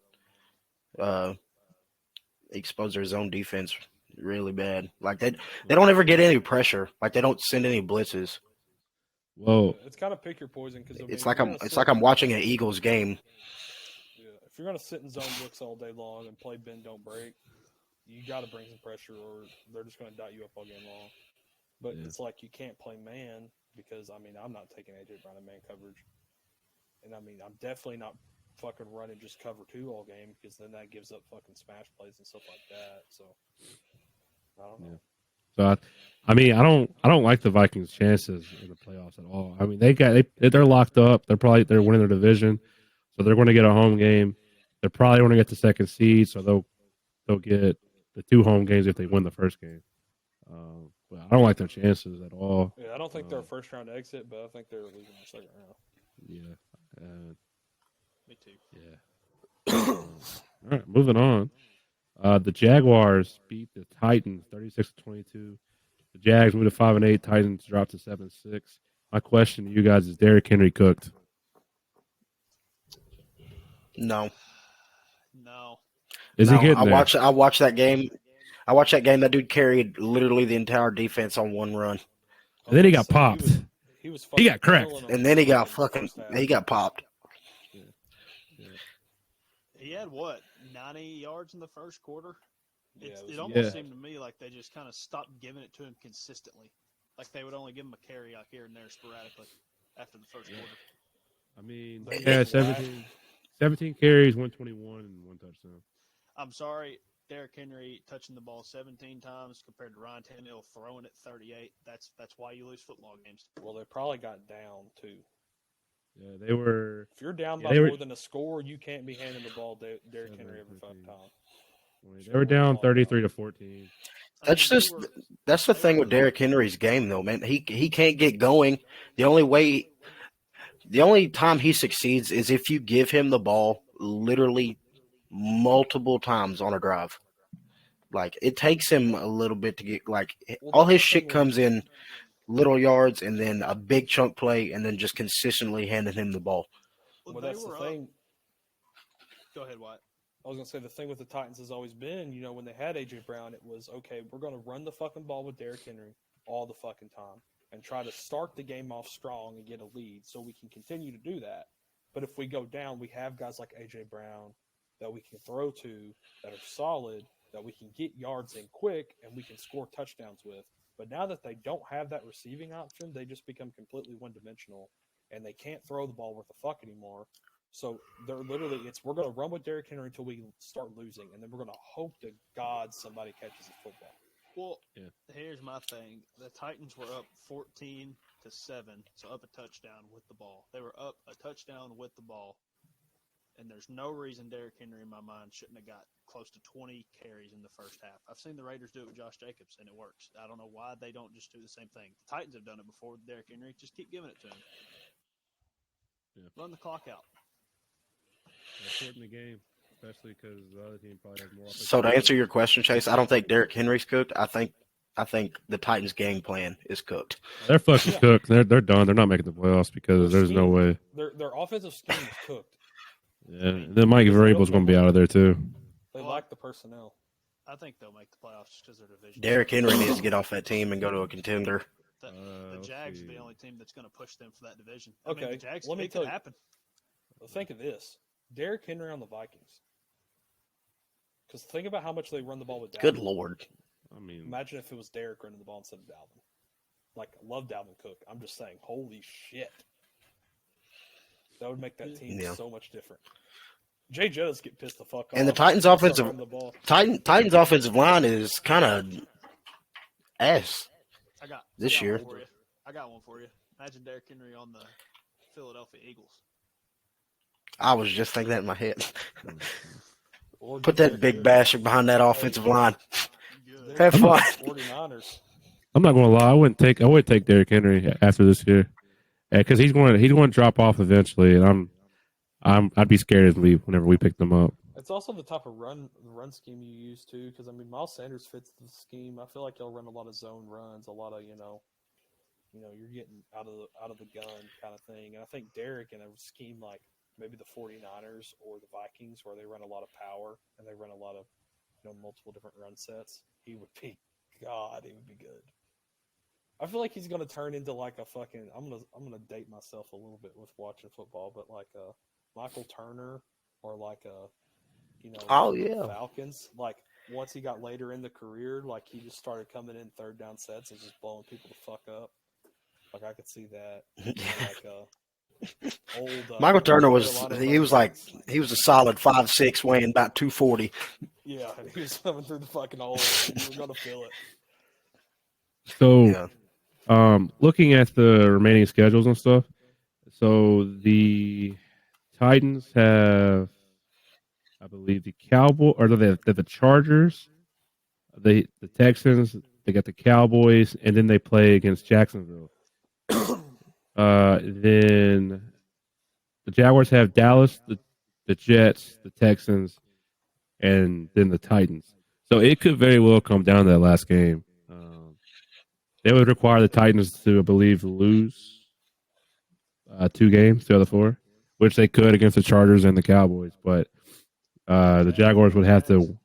exposed their zone defense really bad. Like they don't ever get any pressure. Like they don't send any blitzes. Whoa. It's kind of pick your poison because It's like I'm watching an Eagles game. Yeah, if you're gonna sit in zone looks all day long and play bend don't break, you got to bring some pressure, or they're just gonna dot you up all game long. But it's like you can't play man because I mean I'm not taking AJ Brown in man coverage, and I mean I'm definitely not fucking running just cover 2 all game because then that gives up fucking smash plays and stuff like that. So I don't know. So I mean I don't like the Vikings' chances in the playoffs at all. I mean they're locked up. They're winning their division, so they're going to get a home game. They're probably going to get the second seed, so they'll get the 2 home games if they win the first game. But I don't like their chances at all. Yeah, I don't think they're a first round exit, but I think they're losing the second round. Yeah. Me too. Yeah. All right, moving on. The Jaguars beat the Titans 36-22. The Jags moved to 5-8. Titans dropped to 7-6. My question to you guys is: Derrick Henry cooked? No. Is he getting I there? watched that game. I watched that game. That dude carried literally the entire defense on one run. And then he got popped. He got cracked. And then he got popped. He had 90 yards in the first quarter. It almost seemed to me like they just kind of stopped giving it to him consistently. Like they would only give him a carry out here and there sporadically after the first quarter. I mean, he had 17 carries, 121, and 1 touchdown. I'm sorry, Derrick Henry touching the ball 17 times compared to Ryan Tannehill throwing it 38. That's why you lose football games. Well, they probably got down too. Yeah, they were. If you're down by more than a score, you can't be handing the ball to Derrick Henry every fucking time. They were down 33-14. That's the thing with Derrick Henry's game, though, man. He can't get going. The only time he succeeds is if you give him the ball literally multiple times on a drive. Like it takes him a little bit to get all his shit comes in little yards and then a big chunk play and then just consistently handing him the ball. Well, that's the thing. Go ahead, Wyatt. I was going to say the thing with the Titans has always been, when they had A.J. Brown, it was, okay, we're going to run the fucking ball with Derrick Henry all the fucking time and try to start the game off strong and get a lead so we can continue to do that. But if we go down, we have guys like A.J. Brown that we can throw to that are solid, that we can get yards in quick, and we can score touchdowns with. But now that they don't have that receiving option, they just become completely one-dimensional, and they can't throw the ball worth a fuck anymore. So they're literally, we're going to run with Derrick Henry until we start losing, and then we're going to hope to God somebody catches the football. Well, Yeah. here's my thing. The Titans were up 14-7, so up a touchdown with the ball. They were up a touchdown with the ball, and there's no reason Derrick Henry, in my mind, shouldn't have got close to 20 carries in the first half. I've seen the Raiders do it with Josh Jacobs, and it works. I don't know why they don't just do the same thing. The Titans have done it before with Derrick Henry. Just keep giving it to him. Yeah. Run the clock out. Shorten the game, especially because the other team probably has more. So to answer your question, Chase, I don't think Derrick Henry's cooked. I think the Titans' game plan is cooked. They're fucking Yeah. cooked. They're done. They're not making the playoffs because Their there's no scheme- way. Their offensive scheme is cooked. Yeah, and then Mike Vrabel's going to be out of there too. They Well, lack the personnel. I think they'll make the playoffs just because they're division. Derrick Henry needs to get off that team and go to a contender. The let's Jags are see. the only team that's going to push them for that division. I mean, Okay, the Jags, let me it tell could you. happen. Think of this: Derrick Henry on the Vikings. Because think about how much they run the ball with Dalvin. Good Lord. I mean, Imagine if it was Derrick running the ball instead of Dalvin. Like, I love Dalvin Cook. I'm just saying, holy shit. That would make that team Yeah. so much different. Jay Jettas get pissed the fuck off. And the Titans' Start offensive- running the ball. Titans' offensive line is kind of ass. I got This I got year. One for you. I got one for you. Imagine Derrick Henry on the Philadelphia Eagles. I was just thinking that in my head. Or Put Derrick that big Henry. bastard behind that offensive line. Good. Have Derrick fun. Henry, 49ers. I'm not going to lie. I wouldn't take Derrick Henry after this year, because he's going to drop off eventually, and I'd be scared whenever we pick them up. It's also the type of run scheme you use too, because I mean Miles Sanders fits the scheme. I feel like he'll run a lot of zone runs, a lot of you're getting out of the gun kind of thing. And I think Derrick in a scheme like maybe the 49ers or the Vikings, where they run a lot of power and they run a lot of multiple different run sets, he would be good. I feel like he's gonna turn into like a fucking. I'm gonna date myself a little bit with watching football, but like a Michael Turner or like a Oh, yeah. Falcons. Like once he got later in the career, like he just started coming in third down sets and just blowing people the fuck up. Like I could see that. Like old Michael Turner was Carolina he was like he was a solid 5'6", weighing about 240. yeah, and he was coming through the fucking hole. And you were gonna feel it. So, Yeah. looking at the remaining schedules and stuff, so the Titans have, I believe, the Cowboys, or they have the Chargers, the Texans, they got the Cowboys, and then they play against Jacksonville. Then the Jaguars have Dallas, the Jets, the Texans, and then the Titans. So it could very well come down to that last game. They would require the Titans to, I believe, lose 2 games, the other 4, which they could against the Chargers and the Cowboys. But the Jaguars would have to,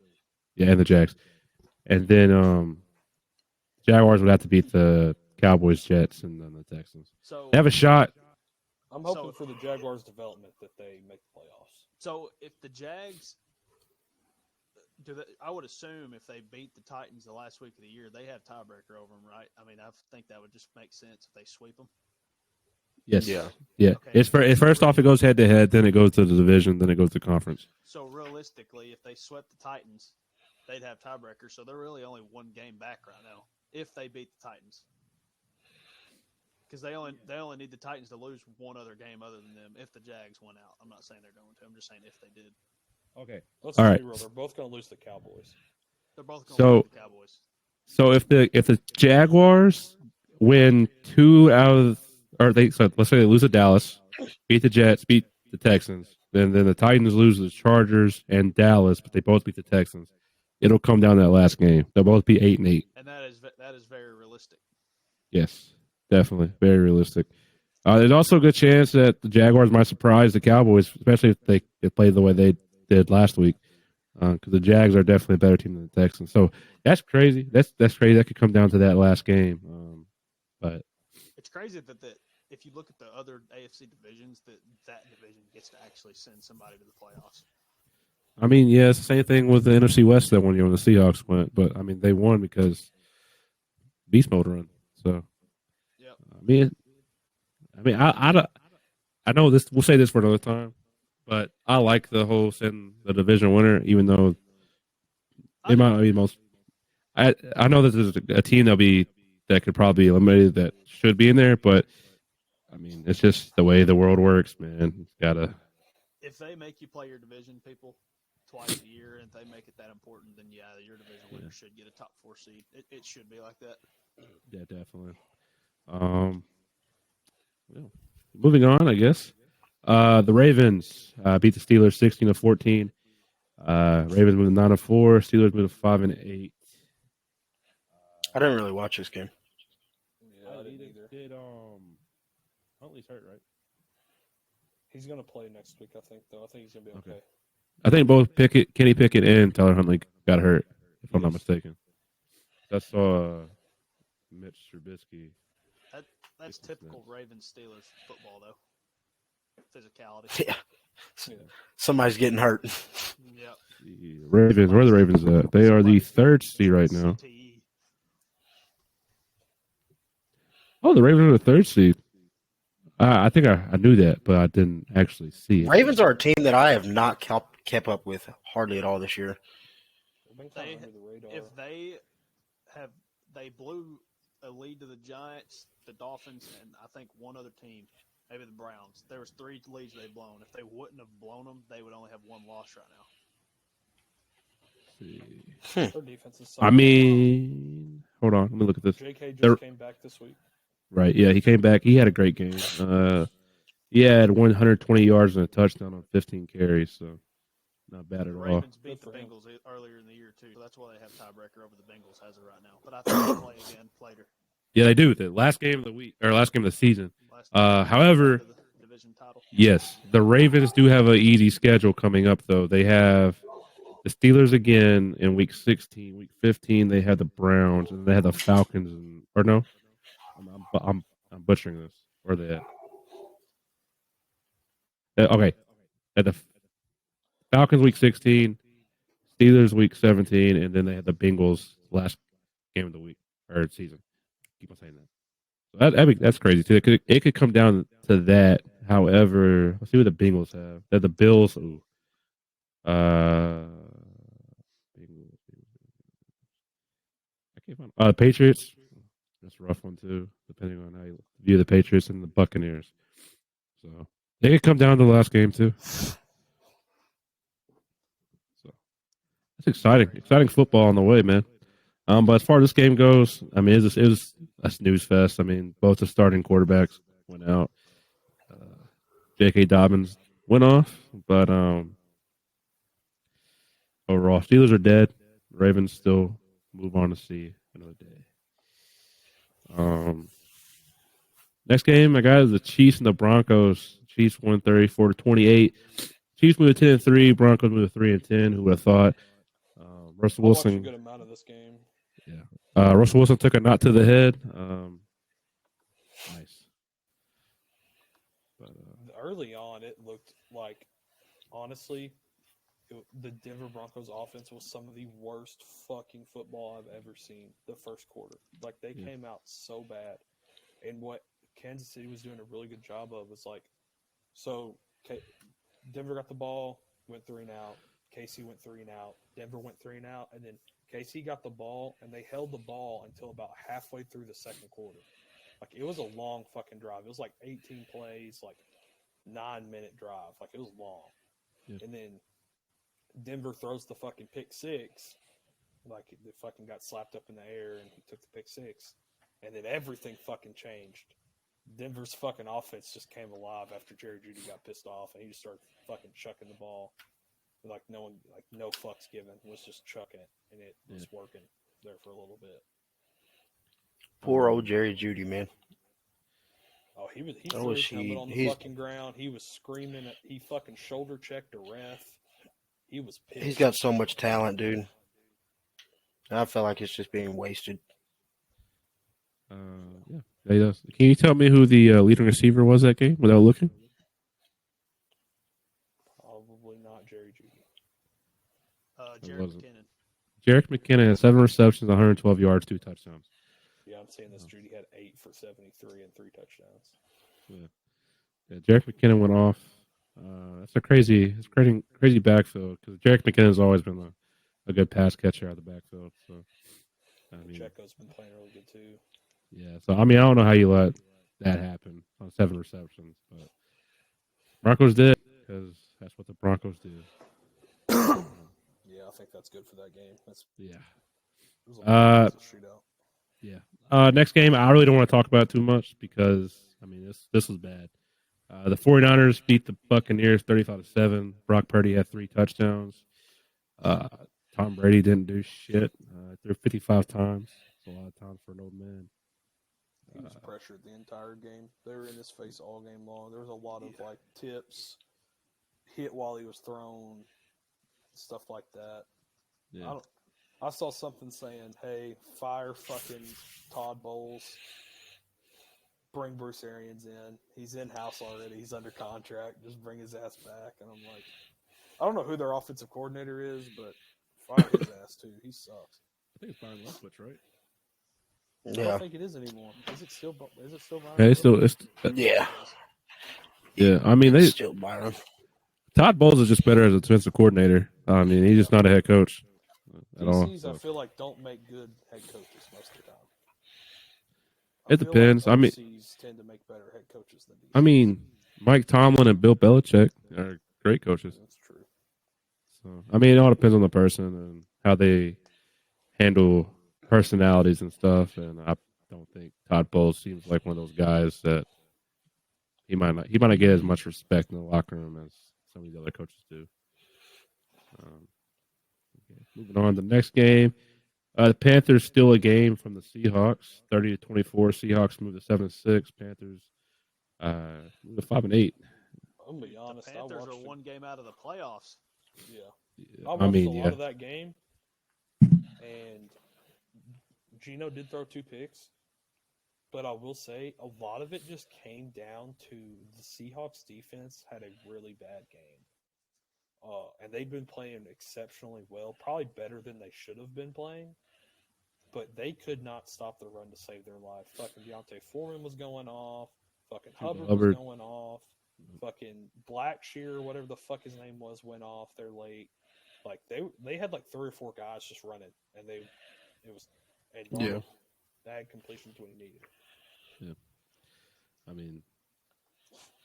and the Jags, and then Jaguars would have to beat the Cowboys, Jets, and then the Texans. So They have a shot. I'm hoping for the Jaguars' development that they make the playoffs. So if the Jags I would assume if they beat the Titans the last week of the year, they have tiebreaker over them, right? I mean, I think that would just make sense if they sweep them. Yes. Yeah. Yeah. Okay. It's first off, it goes head to head, then it goes to the division, then it goes to conference. So realistically, if they swept the Titans, they'd have tiebreaker. So they're really only 1 game back right now if they beat the Titans. Because they only need the Titans to lose 1 other game other than them if the Jags went out. I'm not saying they're going to. I'm just saying if they did. Okay. Let's All just right. be real. They're both going to lose the Cowboys. They're both going So- to lose the Cowboys. So if the Jaguars win 2 out of, or let's say they lose to Dallas, beat the Jets, beat the Texans, then the Titans lose to the Chargers and Dallas, but they both beat the Texans. It'll come down to that last game. They'll both be 8-8. And that is very realistic. Yes, definitely, very realistic. There's also a good chance that the Jaguars might surprise the Cowboys, especially if they play the way they did last week, because the Jags are definitely a better team than the Texans. So that's crazy. That's crazy. That could come down to that last game. But It's crazy that if you look at the other AFC divisions, that division gets to actually send somebody to the playoffs. I mean, yeah, it's the same thing with the NFC West that one year when the Seahawks went. But I mean, they won because beast mode run. So Yep. I know this. We'll say this for another time, but I like the whole sending the division winner, even though it might not be the most. I know this is a team that could probably be eliminated that should be in there, but I mean, it's just the way the world works, man. It's gotta. If they make you play your division, people, twice a year, and if they make it that important, then yeah, your division winner should get a top 4 seed. It should be like that. Yeah, definitely. Um, well, moving on, I guess. The Ravens beat the Steelers 16-14. Ravens moved to 9-4. Steelers moved to 5-8. I didn't really watch this game. Yeah, I didn't either. Did Huntley's hurt, right? He's gonna play next week, I think. Though I think he's gonna be okay. I think both Kenny Pickett and Tyler Huntley got hurt, if I'm not mistaken. That's Mitch Trubisky. That's typical Ravens Steelers football, though. Physicality. Yeah. Somebody's getting hurt. Yep. The Ravens, where are the Ravens at? They are the 3rd seed right now. CTE. Oh, the Ravens are the 3rd seed. I think I knew that, but I didn't actually see it. Ravens are a team that I have not kept up with hardly at all this year. If they blew a lead to the Giants, the Dolphins, and I think one other team, maybe the Browns. There was 3 leads they'd blown. If they wouldn't have blown them, they would only have 1 loss right now. Their defense is I mean, hold on. Let me look at this. J.K. just came back this week. Right, yeah, he came back. He had a great game. He had 120 yards and a touchdown on 15 carries, so not bad at The all. Ravens beat the Bengals earlier in the year, too. So that's why they have tiebreaker over the Bengals as of right now. But I think they'll play again later. Yeah, they do. The last game of the week, or last game of the season. However, the division title. yes, the Ravens do have an easy schedule coming up, though. They have the Steelers again in week 16. Week 15, they had the Browns, and they had the Falcons. Or no? I'm butchering this. Where are they at? Okay. At the Falcons week 16, Steelers week 17, and then they had the Bengals last game of the week or season. Keep on saying that. So that's crazy too. It could come down to that. However, let's see what the Bengals have. They're the Bills. Ooh. Bengals. I can't find. Patriots. That's a rough one too, depending on how you view the Patriots and the Buccaneers. So they could come down to the last game too. So that's exciting. Exciting football on the way, man. But as far as this game goes, I mean, it was a snooze fest. I mean, both the starting quarterbacks went out. J.K. Dobbins went off, but overall, Steelers are dead. Ravens still move on to see another day. Next game, I got is the Chiefs and the Broncos. Chiefs won 34-28. Chiefs moved to 10-3. Broncos moved to 3-10. Who would have thought? Russell Wilson. I watched a good amount of this game. Yeah. Russell Wilson took a knot to the head. Nice. But, early on, it looked like, honestly, the Denver Broncos offense was some of the worst fucking football I've ever seen the first quarter. Like, they came out so bad. And what Kansas City was doing a really good job of was like, so Denver got the ball, went 3 and out. KC went 3 and out. Denver went 3 and out. And then KC got the ball, and they held the ball until about halfway through the second quarter. Like, it was a long fucking drive. It was like 18 plays, like 9-minute drive. Like, it was long. Yeah. And then Denver throws the fucking pick 6. Like, it fucking got slapped up in the air, and he took the pick 6. And then everything fucking changed. Denver's fucking offense just came alive after Jerry Jeudy got pissed off, and he just started fucking chucking the ball. Like, no fucks given, was just chucking it, and it was working there for a little bit. Poor old Jerry Jeudy, man. Oh, he threw his helmet on the fucking ground. He was screaming. He fucking shoulder checked a ref. He was pissed. He's got so much talent, dude. I feel like it's just being wasted. Yeah, he does. Can you tell me who the leading receiver was that game without looking? Probably not Jerry Jeudy. Jerick McKinnon. Jerick McKinnon had 7 receptions, 112 yards, 2 touchdowns. Yeah, I'm saying this. Jeudy had 8 for 73 and 3 touchdowns. Yeah, Jerick McKinnon went off. That's a crazy backfield because Jerick McKinnon's always been a good pass catcher out of the backfield. So I mean, Pacheco's been playing really good too. yeah. So I mean, I don't know how you let that happen on 7 receptions, but Broncos did because that's what the Broncos do. Yeah, I think that's good for that game. Yeah. It was a shootout. Yeah. Next game, I really don't want to talk about too much because I mean this was bad. The 49ers beat the Buccaneers 35-7. Brock Purdy had 3 touchdowns. Tom Brady didn't do shit. Threw 55 times. That's a lot of times for an old man. He was pressured the entire game. They were in his face all game long. There was a lot of like tips, hit while he was thrown, stuff like that. Yeah. I saw something saying, "Hey, fire fucking Todd Bowles. Bring Bruce Arians in. He's in house already. He's under contract. Just bring his ass back." And I'm like, I don't know who their offensive coordinator is, but fire his ass too. He sucks. I think it's Byron Leftwich, right? I Yeah. don't think it is anymore. Is it still? Byron Yeah, it's Leftwich? still Yeah. yeah. I mean, It's still Byron. Todd Bowles is just better as a defensive coordinator. I mean, he's just not a head coach at all. DCs, So. I feel like, don't make good head coaches most of the time. It depends. I mean, OCs tend to make better head coaches than DCs. I mean, Mike Tomlin and Bill Belichick are great coaches. That's true. So I mean, it all depends on the person and how they handle personalities and stuff. And I don't think Todd Bowles seems like one of those guys that he might not get as much respect in the locker room as some of the other coaches do. Okay. Moving on to the next game. The Panthers steal a game from the Seahawks, 30-24. Seahawks move to 7-6. Panthers move to 5-8. I'm gonna be honest. The Panthers are one game out of the playoffs. Yeah, I watched a lot of that game, and Gino did throw 2 picks, but I will say a lot of it just came down to the Seahawks defense had a really bad game, and they've been playing exceptionally well, probably better than they should have been playing, but they could not stop the run to save their life. Fucking Deontay Foreman was going off. Fucking Hubbard was going off. Fucking Blackshear, whatever the fuck his name was, went off. They're late. Like they had like 3 or 4 guys just running, and they had completions when he needed. Yeah, I mean,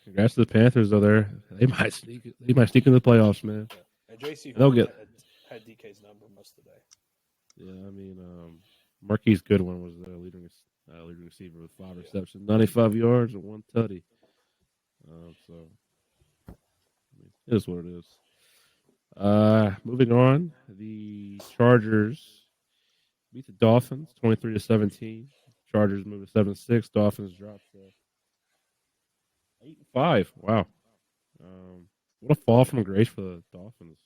congrats to the Panthers though. They might sneak in the playoffs, man. Yeah. And JC Horn had DK's number most of the day. Yeah, I mean, Marquise Goodwin was the leading receiver with 5 receptions, 95 yards, and 1 tutty. So, I mean, it is what it is. Moving on, the Chargers beat the Dolphins 23-17. Chargers move to 7-6. Dolphins drop to 8-5. Wow, what a fall from grace for the Dolphins.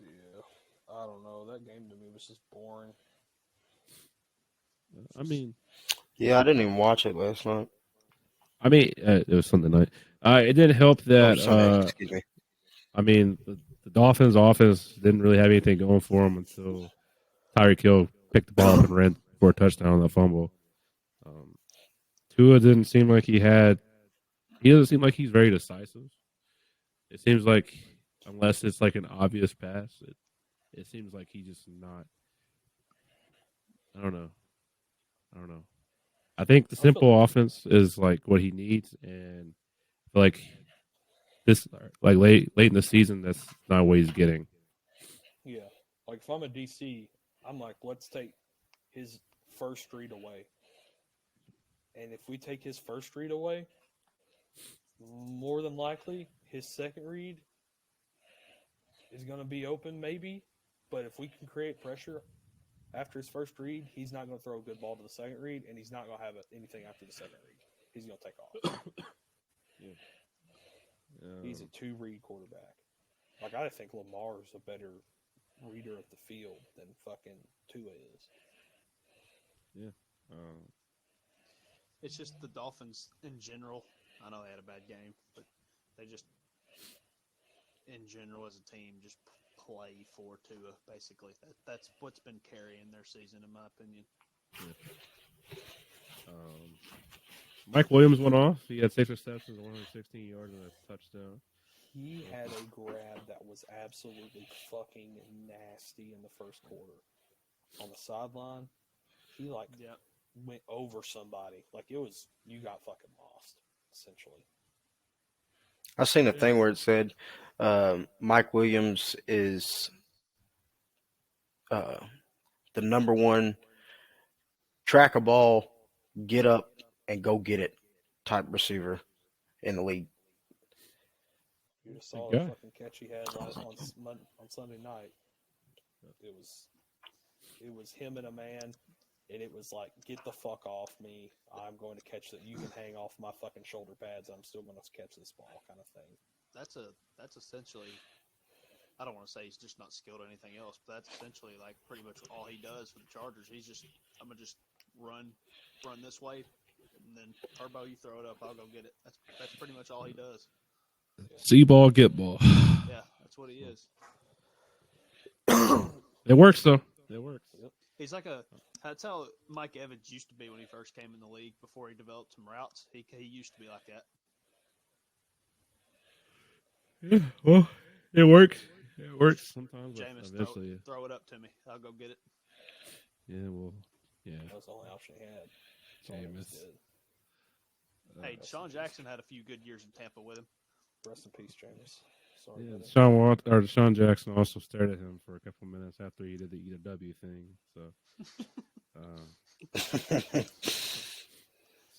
Yeah, I don't know. That game to me was just boring. I mean, yeah, I didn't even watch it last night. I mean, it was Sunday night. It didn't help that. Sunday, excuse me. I mean, the Dolphins' offense didn't really have anything going for them until Tyreek Hill picked the ball up and ran for a touchdown on that fumble. Tua didn't seem like he doesn't seem like he's very decisive. It seems like unless it's like an obvious pass, it seems like he's just not. I don't know. I think the simple offense is like what he needs, and like this, like late in the season, that's not what he's getting. Yeah, like if I'm a DC, I'm like, let's take his first read away, and if we take his first read away, more than likely his second read is going to be open, maybe. But if we can create pressure after his first read, he's not going to throw a good ball to the second read, and he's not going to have anything after the second read. He's going to take off. He's a 2-read quarterback. Like, I think Lamar's a better reader of the field than fucking Tua is. Yeah. It's just the Dolphins in general. I know they had a bad game, but they just, in general as a team, just play for Tua, basically. That's what's been carrying their season, in my opinion. Yeah. Mike Williams went off. He had 6 receptions, 116 yards, and a touchdown. He had a grab that was absolutely fucking nasty in the first quarter. on the sideline, he Yeah. went over somebody. Like it was, you got fucking lost essentially. I seen a thing where it said Mike Williams is uh, the number one track a ball, get up, and go get it type receiver in the league. You just saw Good the guy. fucking catch he had on Sunday night. It was him and a man, and it was like, get the fuck off me. I'm going to catch that. You can hang off my fucking shoulder pads. I'm still going to catch this ball, kind of thing. That's essentially. I don't want to say he's just not skilled at anything else, but that's essentially like pretty much all he does for the Chargers. I'm gonna just run this way, and then Turbo, you throw it up, I'll go get it. That's pretty much all he does. See ball, get ball. Yeah, that's what he is. It works though. It works. He's like that's how Mike Evans used to be when he first came in the league before he developed some routes. He used to be like that. Yeah, well, it works. It works sometimes. But Jameis, eventually, throw it up to me. I'll go get it. yeah. Well, yeah. That was the only option he had. That's all he Jameis. did. Hey, Deshaun Jackson had a few good years in Tampa with him. Rest in peace, James. Sorry. Yeah, buddy. Deshaun Jackson also stared at him for a couple minutes after he did the eat a W thing. So,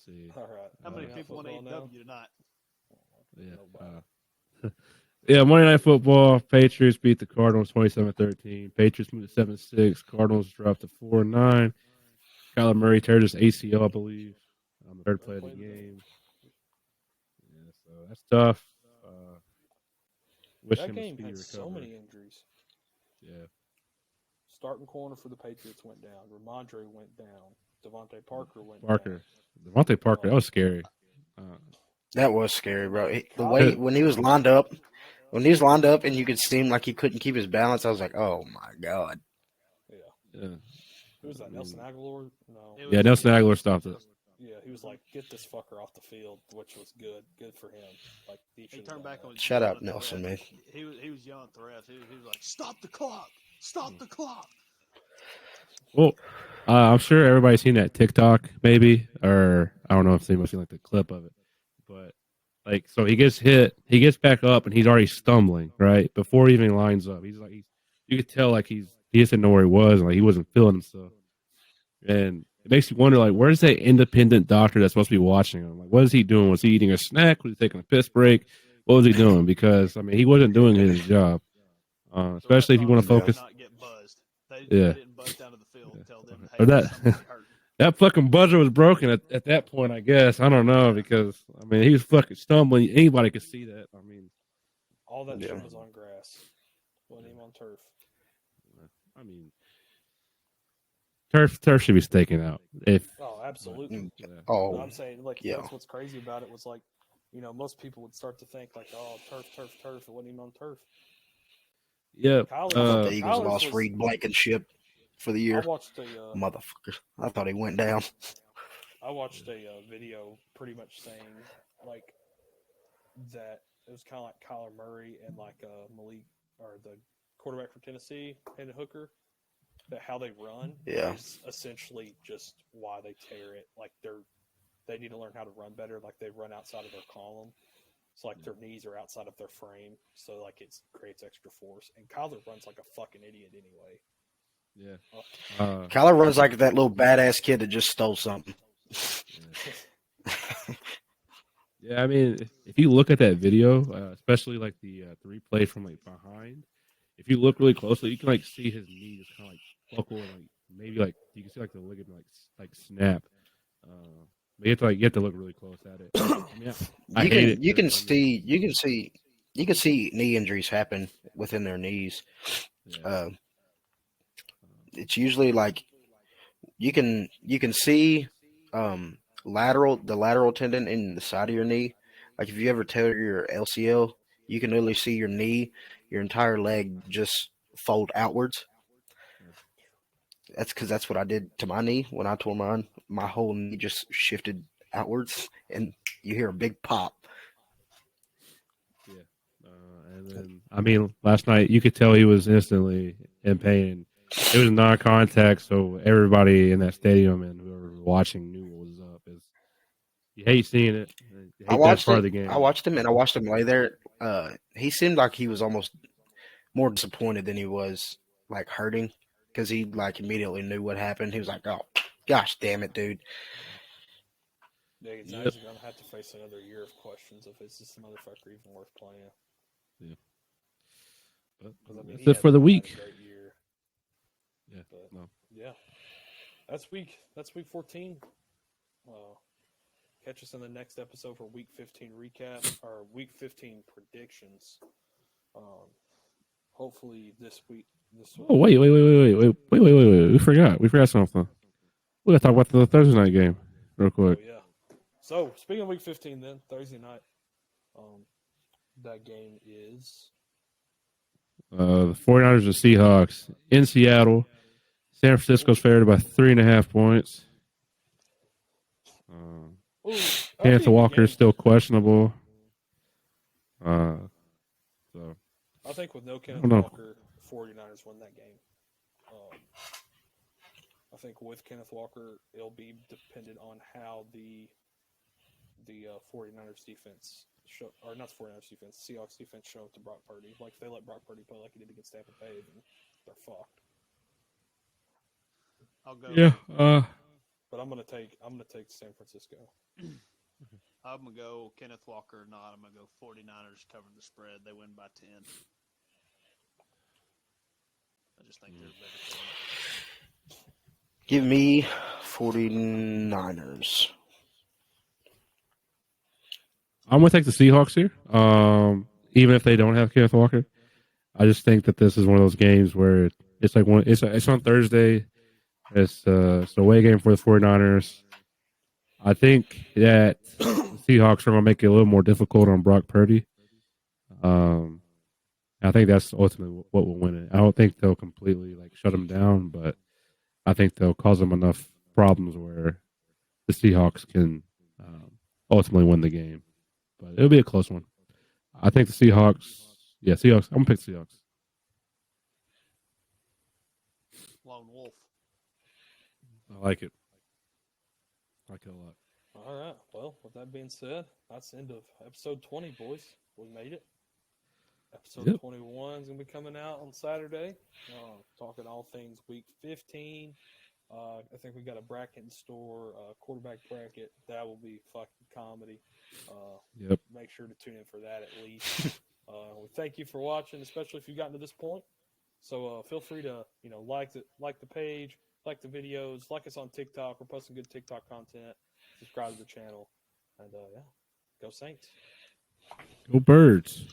see, All right. How many Monday Night people want to eat Football now? W tonight? yeah. Nobody. Yeah, Monday Night Football. Patriots beat the Cardinals 27-13. Patriots moved to 7-6. Cardinals dropped to 4-9. Kyler Murray tears his ACL, I believe, on the third play of the game. Yeah, so that's tough. Wish That him a game speedy had recovery. so many injuries. Yeah, Starting corner for the Patriots went down. Ramondre went down. Devontae Parker went Parker, down. Devontae Parker, that was scary. That was scary, bro. The Kyler- way when he was lined up, and you could see him like he couldn't keep his balance, I was like, oh my god. Yeah, Who was that? Nelson Aguilar? No. It was- yeah. Nelson Aguilar stopped it. Yeah, he was like, get this fucker off the field, which was good. Good for him. Like He should've turned done back that. and was Shut yelling up, at the Nelson, ref. man. He was yelling at the ref. He was like, "Stop the clock! Stop the clock!" Well, I'm sure everybody's seen that TikTok, maybe, or I don't know if anyone's seen like the clip of it, but like, so he gets hit, he gets back up, and he's already stumbling right before he even lines up. He's like, you could tell like he just didn't know where he was, and like he wasn't feeling himself, and it makes you wonder like, where's that independent doctor that's supposed to be watching him? Like, what is he doing? Was he eating a snack? Was he taking a piss break? What was he doing? Because I mean, he wasn't doing his job, especially if you want to The ref focus. obviously did not get buzzed. They Yeah. didn't buzz down to the field and tell them, Or "Hey, that- somebody's hurt." That fucking buzzer was broken at that point, I guess. I don't know because I mean he was fucking stumbling. Anybody could see that. I mean, All that Yeah. shit was on grass. Wasn't even on turf. I mean, turf should be taken out. If Oh, absolutely. yeah. But Oh, I'm saying, like, yeah. that's what's crazy about it was like, most people would start to think like, oh, turf. It wasn't even on turf. Yeah, Kyler- I thought the Uh, Eagles Kyler's lost was- Reed Blankenship for the I year. watched a Motherfucker. I thought he went down. video pretty much saying like that it was kind of like Kyler Murray and like Malik or the quarterback for Tennessee, Hendon Hooker. That how they run Yeah. is essentially just why they tear it. Like they need to learn how to run better. Like they run outside of their column. It's like their knees are outside of their frame, so like it creates extra force. And Kyler runs like a fucking idiot anyway. yeah. Kyler runs like that little badass kid that just stole something. Yeah, I mean, if you look at that video, especially like the replay from like behind, if you look really closely, you can like see his knee just kind of like buckle and like maybe like you can see like the ligament like snap. But you have to look really close at it. I mean, I hate it. You can 'cause, I mean, you can see knee injuries happen within their knees. yeah. It's usually like you can see the lateral tendon in the side of your knee. Like if you ever tear your LCL, you can literally see your knee, your entire leg just fold outwards. That's because that's what I did to my knee when I tore mine. My whole knee just shifted outwards, and you hear a big pop. And then, I mean, last night you could tell he was instantly in pain. it was non-contact, so everybody in that stadium and whoever was watching knew what was up. You hate seeing it. You hate that part of the game. I watched him, and I watched him lay there. He seemed like he was almost more disappointed than he was like hurting, because he like immediately knew what happened. He was like, "Oh, gosh, damn it, dude." Yeah, he's Yep. going to have to face another year of questions of is this motherfucker even worth playing? But 'Cause, I mean, that's he it for the hasn't had week. a great year. Yeah, But, no. yeah, that's week 14. Catch us in the next episode for week 15 recap or week 15 predictions. Hopefully this week. Oh wait! We forgot something. We gotta talk about the Thursday night game real quick. Oh, yeah. So speaking of week 15, then Thursday night, that game is The 49ers and Seahawks in Seattle. San Francisco's favored by 3.5 points. Kenneth Walker is still questionable. So I think with no Kenneth don't know. Walker, 49ers win that game. I think with Kenneth Walker, it'll be dependent on how the 49ers defense show, or not the 49ers defense, Seahawks defense show up to Brock Purdy. Like if they let Brock Purdy play like he did against Tampa Bay, then they're fucked. I'll go. Yeah. But I'm gonna take San Francisco. I'm gonna go Kenneth Walker or not. I'm gonna go 49ers covering the spread. They win by 10. I just think they're a better team. Give me 49ers. I'm gonna take the Seahawks here. Even if they don't have Kenneth Walker, I just think that this is one of those games where it's like it's on Thursday. It's a away game for the 49ers. I think that the Seahawks are going to make it a little more difficult on Brock Purdy. I think that's ultimately what will win it. I don't think they'll completely like shut him down, but I think they'll cause him enough problems where the Seahawks can ultimately win the game. But it'll be a close one. I think the Seahawks. Yeah, Seahawks. I'm going to pick the Seahawks. Lone Wolf. I like it. I like it a lot. All right. Well, with that being said, that's the end of episode 20, boys. We made it. Episode 21 is going to be coming out on Saturday. Talking all things week 15. I think we got a bracket in store, quarterback bracket. That will be fucking comedy. Make sure to tune in for that at least. We thank you for watching, especially if you've gotten to this point. So feel free to like the page, like the videos, like us on TikTok. We're posting good TikTok content. Subscribe to the channel, and go Saints. Go Birds.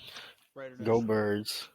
Go Birds.